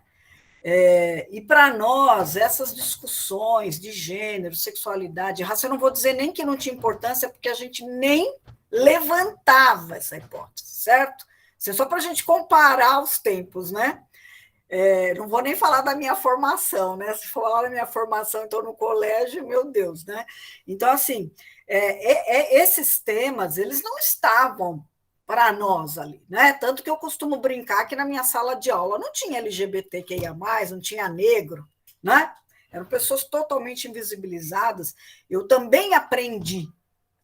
E para nós, essas discussões de gênero, sexualidade, raça, eu não vou dizer nem que não tinha importância, porque a gente nem levantava essa hipótese, certo? Isso é só para a gente comparar os tempos, né? Não vou nem falar da minha formação, né? Se for falar da minha formação, então, no colégio, meu Deus, né? Então, assim, esses temas, eles não estavam para nós ali, né? Tanto que eu costumo brincar que na minha sala de aula não tinha LGBTQIA+, não tinha negro, né? Eram pessoas totalmente invisibilizadas. Eu também aprendi,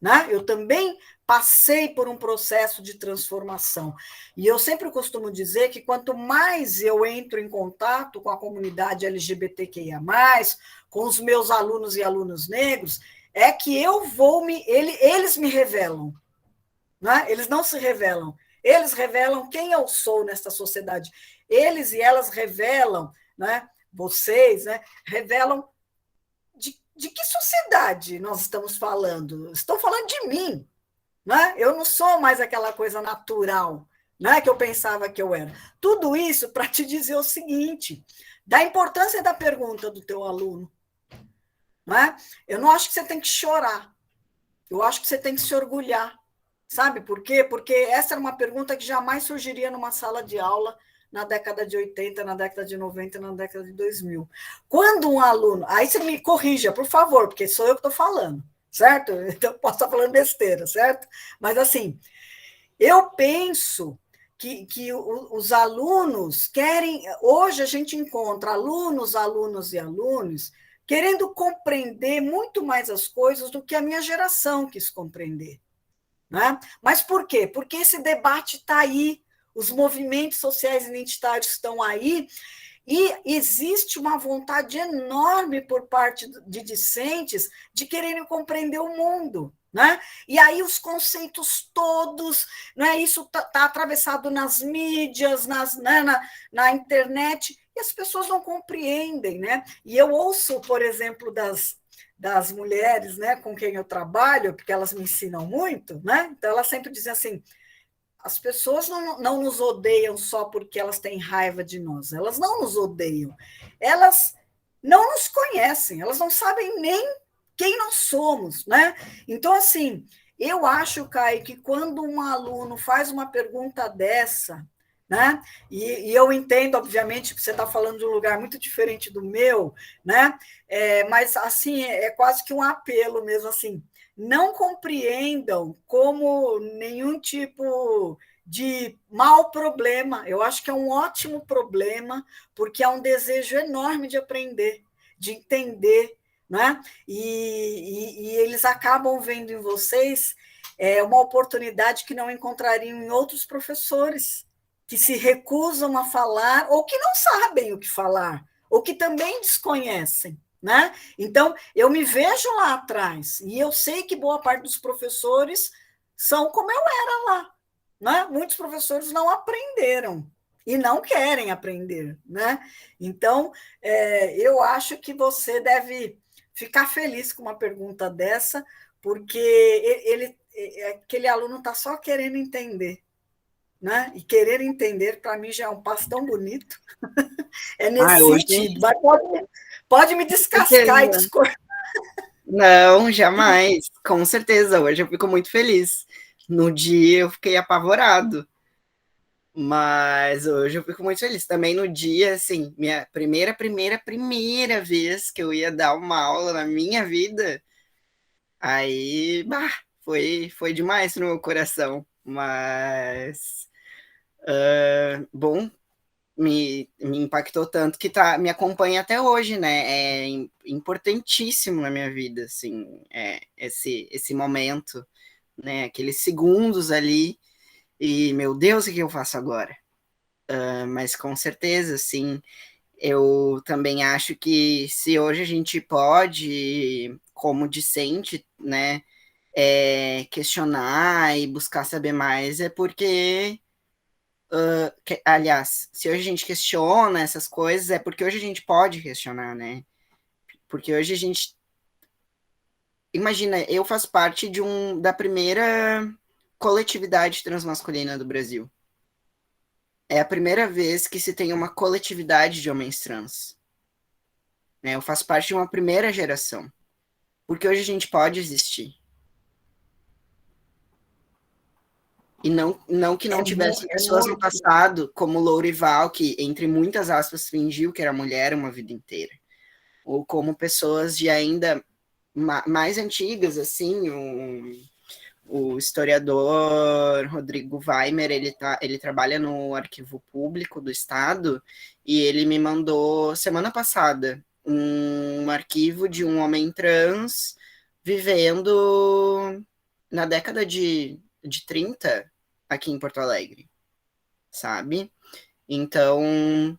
né? Eu também passei por um processo de transformação. E eu sempre costumo dizer que quanto mais eu entro em contato com a comunidade LGBTQIA+, com os meus alunos e alunas negros, é que eles me revelam, né? Eles não se revelam, eles revelam quem eu sou nesta sociedade. Eles e elas revelam, né? Vocês, né? Revelam de que sociedade nós estamos falando? Estou falando de mim, né? Eu não sou mais aquela coisa natural, né, que eu pensava que eu era. Tudo isso para te dizer o seguinte, da importância da pergunta do teu aluno. Né? Eu não acho que você tem que chorar, eu acho que você tem que se orgulhar. Sabe por quê? Porque essa era uma pergunta que jamais surgiria numa sala de aula na década de 80, na década de 90, na década de 2000. Quando um aluno... Aí você me corrija, por favor, porque sou eu que estou falando, certo? Então, posso estar falando besteira, certo? Mas, assim, eu penso que os alunos querem... Hoje a gente encontra alunos e alunos querendo compreender muito mais as coisas do que a minha geração quis compreender. Né? Mas por quê? Porque esse debate está aí, os movimentos sociais identitários estão aí, e existe uma vontade enorme por parte de discentes de quererem compreender o mundo. Né? E aí os conceitos todos, né? Isso está atravessado nas mídias, na internet, e as pessoas não compreendem. Né? E eu ouço, por exemplo, das mulheres, né, com quem eu trabalho, porque elas me ensinam muito, né? Então elas sempre dizem assim, as pessoas não nos odeiam só porque elas têm raiva de nós, elas não nos odeiam, elas não nos conhecem, elas não sabem nem quem nós somos, né? Então, assim, eu acho, Caio, que quando um aluno faz uma pergunta dessa, né? E eu entendo, obviamente, que você está falando de um lugar muito diferente do meu, né? Mas, assim, é quase que um apelo mesmo, assim, não compreendam como nenhum tipo de mau problema. Eu acho que é um ótimo problema, porque é um desejo enorme de aprender, de entender, né? E eles acabam vendo em vocês uma oportunidade que não encontrariam em outros professores, que se recusam a falar ou que não sabem o que falar, ou que também desconhecem. Né? Então, eu me vejo lá atrás, e eu sei que boa parte dos professores são como eu era lá. Né? Muitos professores não aprenderam e não querem aprender. Né? Então, eu acho que você deve ficar feliz com uma pergunta dessa, porque aquele aluno está só querendo entender. Né? E querer entender, para mim, já é um passo tão bonito. É nesse sentido. Mas pode me descascar e discordar. Não, jamais. Com certeza. Hoje eu fico muito feliz. No dia eu fiquei apavorado. Mas hoje eu fico muito feliz. Também no dia, assim, minha primeira vez que eu ia dar uma aula na minha vida, aí, foi demais no meu coração. Mas, bom, me impactou tanto que me acompanha até hoje, né? É importantíssimo na minha vida, assim, esse momento, né? Aqueles segundos ali, e, meu Deus, o que eu faço agora? Mas com certeza, assim, Eu também acho que se hoje a gente pode, como discente, né, questionar e buscar saber mais, é porque, aliás, se hoje a gente questiona essas coisas, é porque hoje a gente pode questionar, né? Porque hoje a gente. Imagina, eu faço parte da primeira coletividade transmasculina do Brasil. É a primeira vez que se tem uma coletividade de homens trans. Né? Eu faço parte de uma primeira geração. Porque hoje a gente pode existir. E não que não tivesse pessoas no passado, como Lourival, que, entre muitas aspas, fingiu que era mulher uma vida inteira. Ou como pessoas de ainda mais antigas, assim, o historiador Rodrigo Weimer, ele trabalha no Arquivo Público do Estado, e ele me mandou, semana passada, um arquivo de um homem trans vivendo na década de 30 aqui em Porto Alegre, sabe? Então,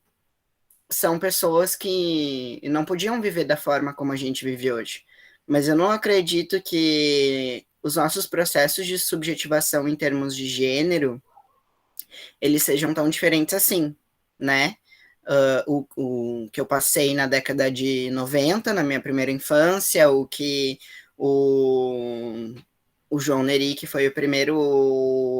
são pessoas que não podiam viver da forma como a gente vive hoje. Mas eu não acredito que os nossos processos de subjetivação em termos de gênero, eles sejam tão diferentes assim, né? O que eu passei na década de 90, na minha primeira infância, o que o João Neri, que foi o primeiro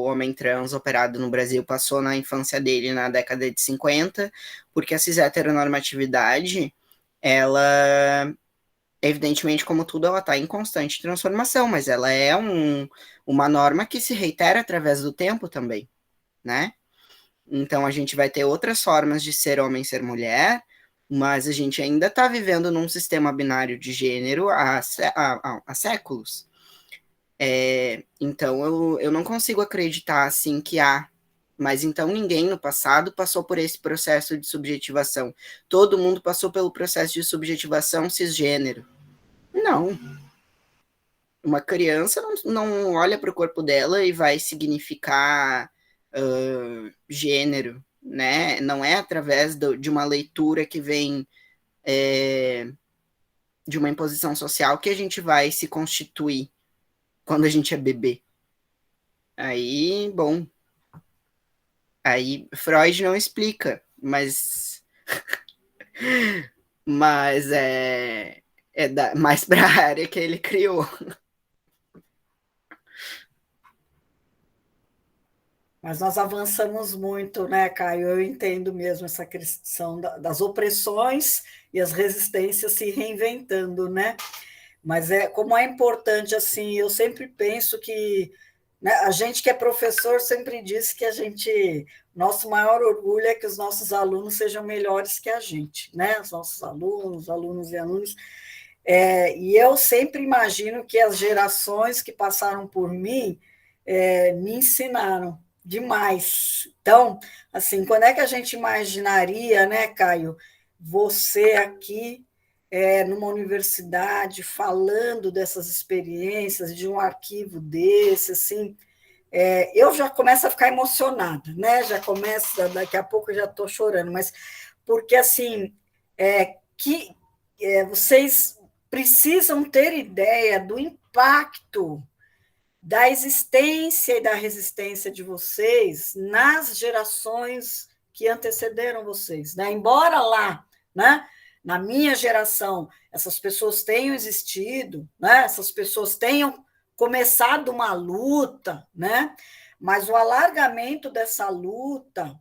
homem trans operado no Brasil, passou na infância dele na década de 50, porque a cis-heteronormatividade, ela, evidentemente, como tudo, ela está em constante transformação, mas ela é uma norma que se reitera através do tempo também, né? Então, a gente vai ter outras formas de ser homem e ser mulher, mas a gente ainda está vivendo num sistema binário de gênero há séculos. Então, eu não consigo acreditar, assim, que mas então ninguém no passado passou por esse processo de subjetivação. Todo mundo passou pelo processo de subjetivação cisgênero. Não. Uma criança não olha para o corpo dela e vai significar gênero, né? Não é através de uma leitura que vem de uma imposição social que a gente vai se constituir quando a gente é bebê. Aí, bom, aí Freud não explica, mas mais para a área que ele criou. Mas nós avançamos muito, né, Caio? Eu entendo mesmo essa questão das opressões e as resistências se reinventando, né? Mas como é importante, assim, eu sempre penso que, né, a gente que é professor sempre diz que nosso maior orgulho é que os nossos alunos sejam melhores que a gente, né? Os nossos alunos e alunos. E eu sempre imagino que as gerações que passaram por mim me ensinaram demais. Então, assim, quando é que a gente imaginaria, né, Caio, você aqui numa universidade falando dessas experiências, de um arquivo desse, assim, eu já começo a ficar emocionada, né? Já começa, daqui a pouco eu já estou chorando, mas porque assim vocês precisam ter ideia do impacto da existência e da resistência de vocês nas gerações que antecederam vocês, né? Embora lá, né, na minha geração, essas pessoas tenham existido, né? Essas pessoas tenham começado uma luta, né? Mas o alargamento dessa luta,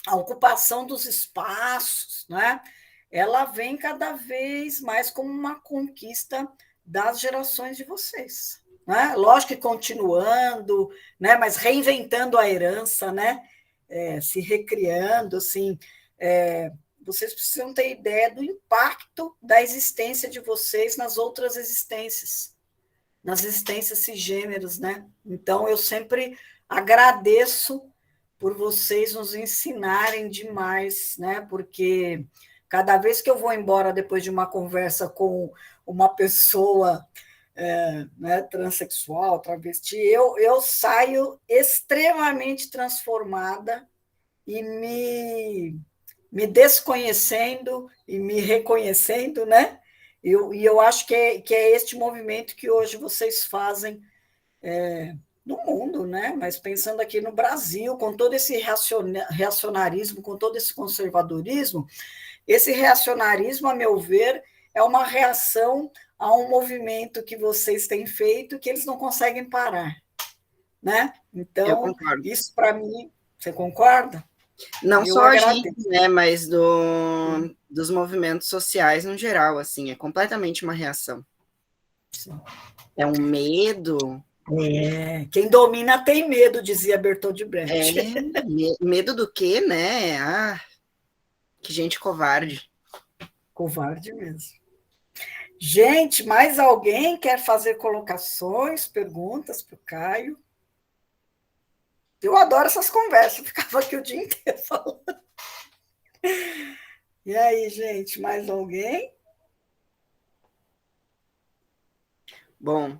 a ocupação dos espaços, né? Ela vem cada vez mais como uma conquista das gerações de vocês. Né? Lógico que continuando, né? Mas reinventando a herança, né? Se recriando, assim. Vocês precisam ter ideia do impacto da existência de vocês nas outras existências, nas existências cisgêneros, né? Então, eu sempre agradeço por vocês nos ensinarem demais, né? Porque cada vez que eu vou embora depois de uma conversa com uma pessoa né, transexual, travesti, eu saio extremamente transformada e me desconhecendo e me reconhecendo, né? E eu acho que é este movimento que hoje vocês fazem no mundo, né? Mas pensando aqui no Brasil, com todo esse reacionarismo, com todo esse conservadorismo, esse reacionarismo, a meu ver, é uma reação a um movimento que vocês têm feito que eles não conseguem parar, né? Eu Então, concordo. isso para mim, você concorda? Não Eu só a gente, agradeço. né, mas dos movimentos sociais no geral, assim, é completamente uma reação. Sim. É um medo. Quem domina tem medo, dizia Bertold Brecht. Medo do quê, né? Ah, que gente covarde. Covarde mesmo. Gente, mais alguém quer fazer colocações, perguntas para o Caio? Eu adoro essas conversas, eu ficava aqui o dia inteiro falando. E aí, gente, mais alguém? Bom,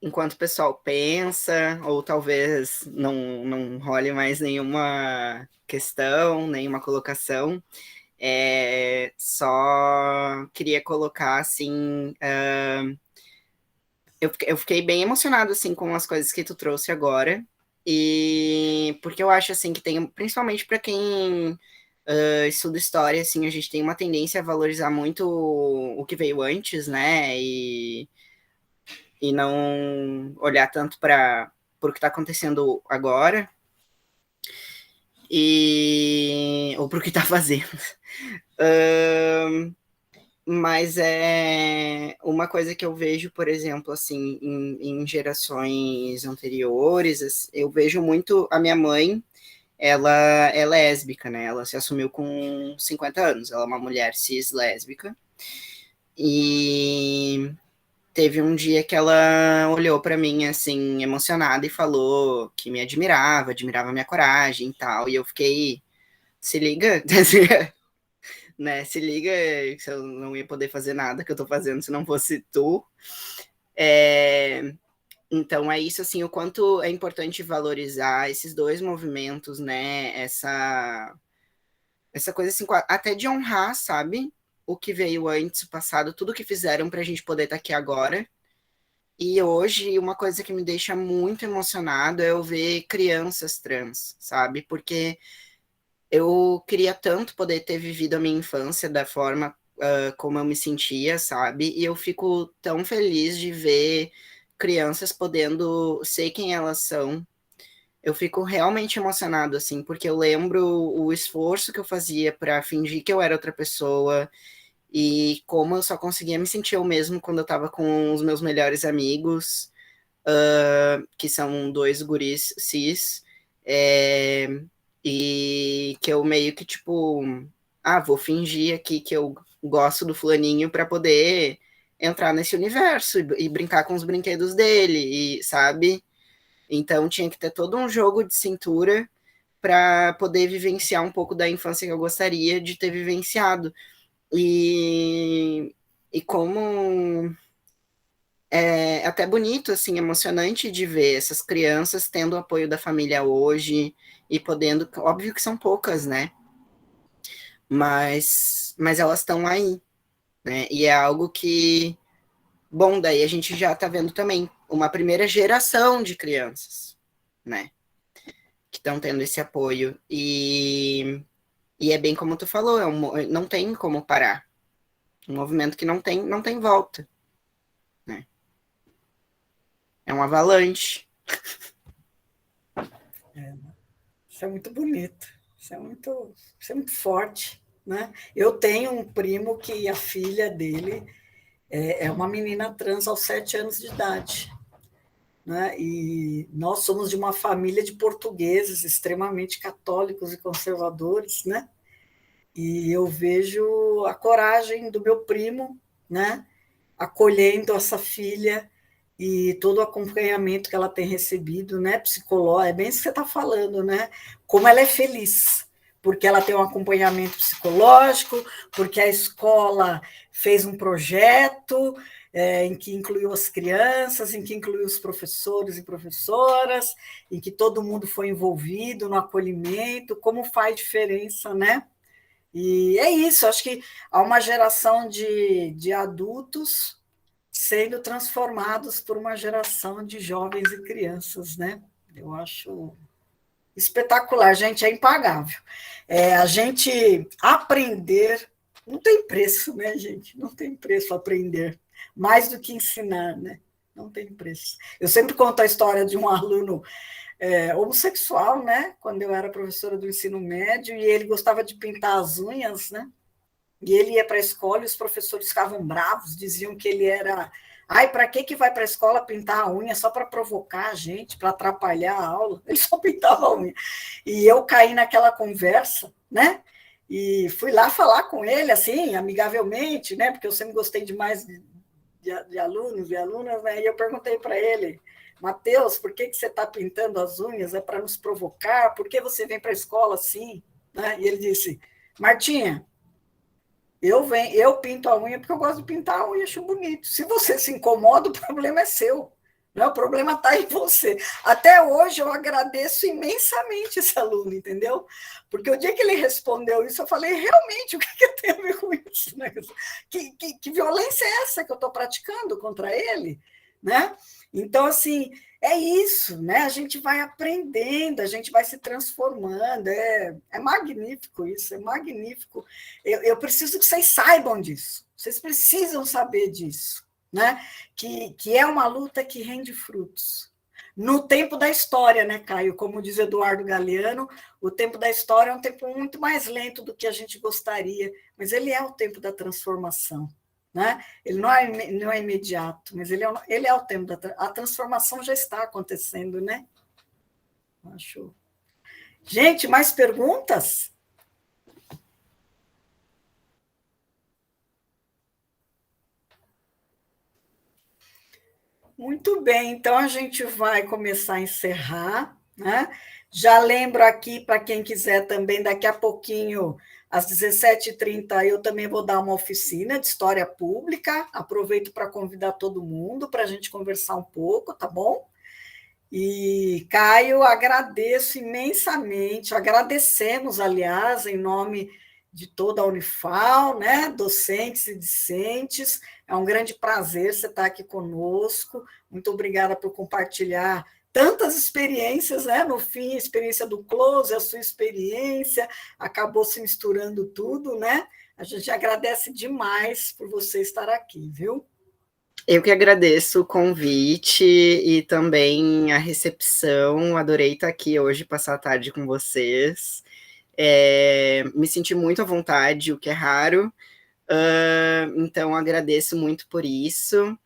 enquanto o pessoal pensa, ou talvez não role mais nenhuma questão, nenhuma colocação, só queria colocar, assim, eu fiquei bem emocionado, assim, com as coisas que tu trouxe agora, e porque eu acho, assim, que tem, principalmente para quem estuda história, assim, a gente tem uma tendência a valorizar muito o que veio antes, né, e não olhar tanto para o que está acontecendo agora, ou para o que está fazendo. Mas é uma coisa que eu vejo, por exemplo, assim, em gerações anteriores, eu vejo muito a minha mãe, ela é lésbica, né? Ela se assumiu com 50 anos, ela é uma mulher cis lésbica. E teve um dia que ela olhou para mim, assim, emocionada e falou que me admirava a minha coragem e tal. E eu fiquei, se liga, né? Se liga que eu não ia poder fazer nada que eu tô fazendo se não fosse tu. Então é isso, assim, o quanto é importante valorizar esses dois movimentos, né? Essa coisa, assim, até de honrar, sabe? O que veio antes, o passado, tudo que fizeram pra gente poder estar aqui agora. E hoje, uma coisa que me deixa muito emocionado é eu ver crianças trans, sabe? Porque eu queria tanto poder ter vivido a minha infância da forma como eu me sentia, sabe? E eu fico tão feliz de ver crianças podendo ser quem elas são. Eu fico realmente emocionado, assim, porque eu lembro o esforço que eu fazia para fingir que eu era outra pessoa e como eu só conseguia me sentir eu mesmo quando eu estava com os meus melhores amigos, que são dois guris cis, e que eu meio que, tipo, vou fingir aqui que eu gosto do fulaninho para poder entrar nesse universo e brincar com os brinquedos dele, e sabe? Então tinha que ter todo um jogo de cintura para poder vivenciar um pouco da infância que eu gostaria de ter vivenciado. E como é até bonito, assim, emocionante de ver essas crianças tendo o apoio da família hoje e podendo, óbvio que são poucas, né? Mas elas estão aí, né? E é algo que, bom, daí a gente já está vendo também uma primeira geração de crianças, né? Que estão tendo esse apoio. E é bem como tu falou, não tem como parar. Um movimento que não tem volta, né? É um avalanche. Isso é muito bonito, isso é muito forte, né? Eu tenho um primo que a filha dele é uma menina trans aos 7 anos de idade, né? E nós somos de uma família de portugueses extremamente católicos e conservadores, né? E eu vejo a coragem do meu primo, né? Acolhendo essa filha e todo o acompanhamento que ela tem recebido, né, psicológico, é bem isso que você está falando, né? Como ela é feliz, porque ela tem um acompanhamento psicológico, porque a escola fez um projeto em que incluiu as crianças, em que incluiu os professores e professoras, em que todo mundo foi envolvido no acolhimento, como faz diferença, né? E é isso, acho que há uma geração de adultos sendo transformados por uma geração de jovens e crianças, né? Eu acho espetacular, gente, é impagável. A gente aprender, não tem preço, né, gente? Não tem preço aprender, mais do que ensinar, né? Não tem preço. Eu sempre conto a história de um aluno homossexual, né? Quando eu era professora do ensino médio, e ele gostava de pintar as unhas, né? E ele ia para a escola e os professores ficavam bravos, diziam que ele era... Ai, para que vai para a escola pintar a unha? Só para provocar a gente, para atrapalhar a aula. Ele só pintava a unha. E eu caí naquela conversa, né? E fui lá falar com ele, assim, amigavelmente, né? Porque eu sempre gostei demais de alunos e alunas, né? E eu perguntei para ele, Matheus, por que você está pintando as unhas? É para nos provocar? Por que você vem para a escola assim? Né? E ele disse, Martinha, eu pinto a unha porque eu gosto de pintar a unha, acho bonito. Se você se incomoda, o problema é seu. Né? O problema está em você. Até hoje eu agradeço imensamente esse aluno, entendeu? Porque o dia que ele respondeu isso, eu falei, realmente, o que tem a ver com isso? Né? Que violência é essa que eu estou praticando contra ele? Né? Então, assim, é isso, né? A gente vai aprendendo, a gente vai se transformando. É magnífico isso, é magnífico. Eu preciso que vocês saibam disso. Vocês precisam saber disso, né? Que é uma luta que rende frutos. No tempo da história, né, Caio? Como diz Eduardo Galeano, o tempo da história é um tempo muito mais lento do que a gente gostaria, mas ele é o tempo da transformação. Né? Ele não é imediato, mas ele é o tempo a transformação já está acontecendo, né? Acho. Gente, mais perguntas? Muito bem, então a gente vai começar a encerrar, né? Já lembro aqui, para quem quiser também, daqui a pouquinho, às 17h30, eu também vou dar uma oficina de história pública. Aproveito para convidar todo mundo para a gente conversar um pouco, tá bom? E, Caio, agradeço imensamente, agradecemos, aliás, em nome de toda a Unifal, né? Docentes e discentes, é um grande prazer você estar aqui conosco, muito obrigada por compartilhar tantas experiências, né? No fim, a experiência do Close, a sua experiência, acabou se misturando tudo, né? A gente agradece demais por você estar aqui, viu? Eu que agradeço o convite e também a recepção. Adorei estar aqui hoje, passar a tarde com vocês. Me senti muito à vontade, o que é raro. Então, agradeço muito por isso.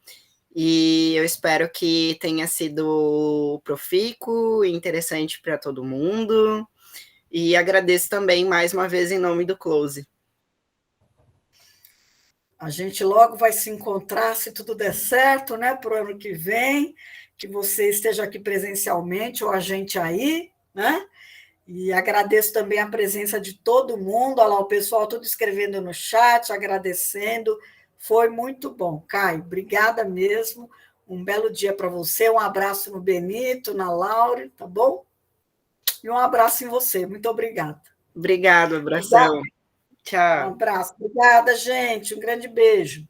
E eu espero que tenha sido profícuo e interessante para todo mundo. E agradeço também, mais uma vez, em nome do Close. A gente logo vai se encontrar, se tudo der certo, né, para o ano que vem, que você esteja aqui presencialmente, ou a gente aí, né? E agradeço também a presença de todo mundo, olha lá o pessoal tudo escrevendo no chat, agradecendo, foi muito bom. Caio, obrigada mesmo, um belo dia para você, um abraço no Benito, na Laura, tá bom? E um abraço em você, muito obrigada. Obrigado, abração. Tchau. Um abraço, obrigada, gente, um grande beijo.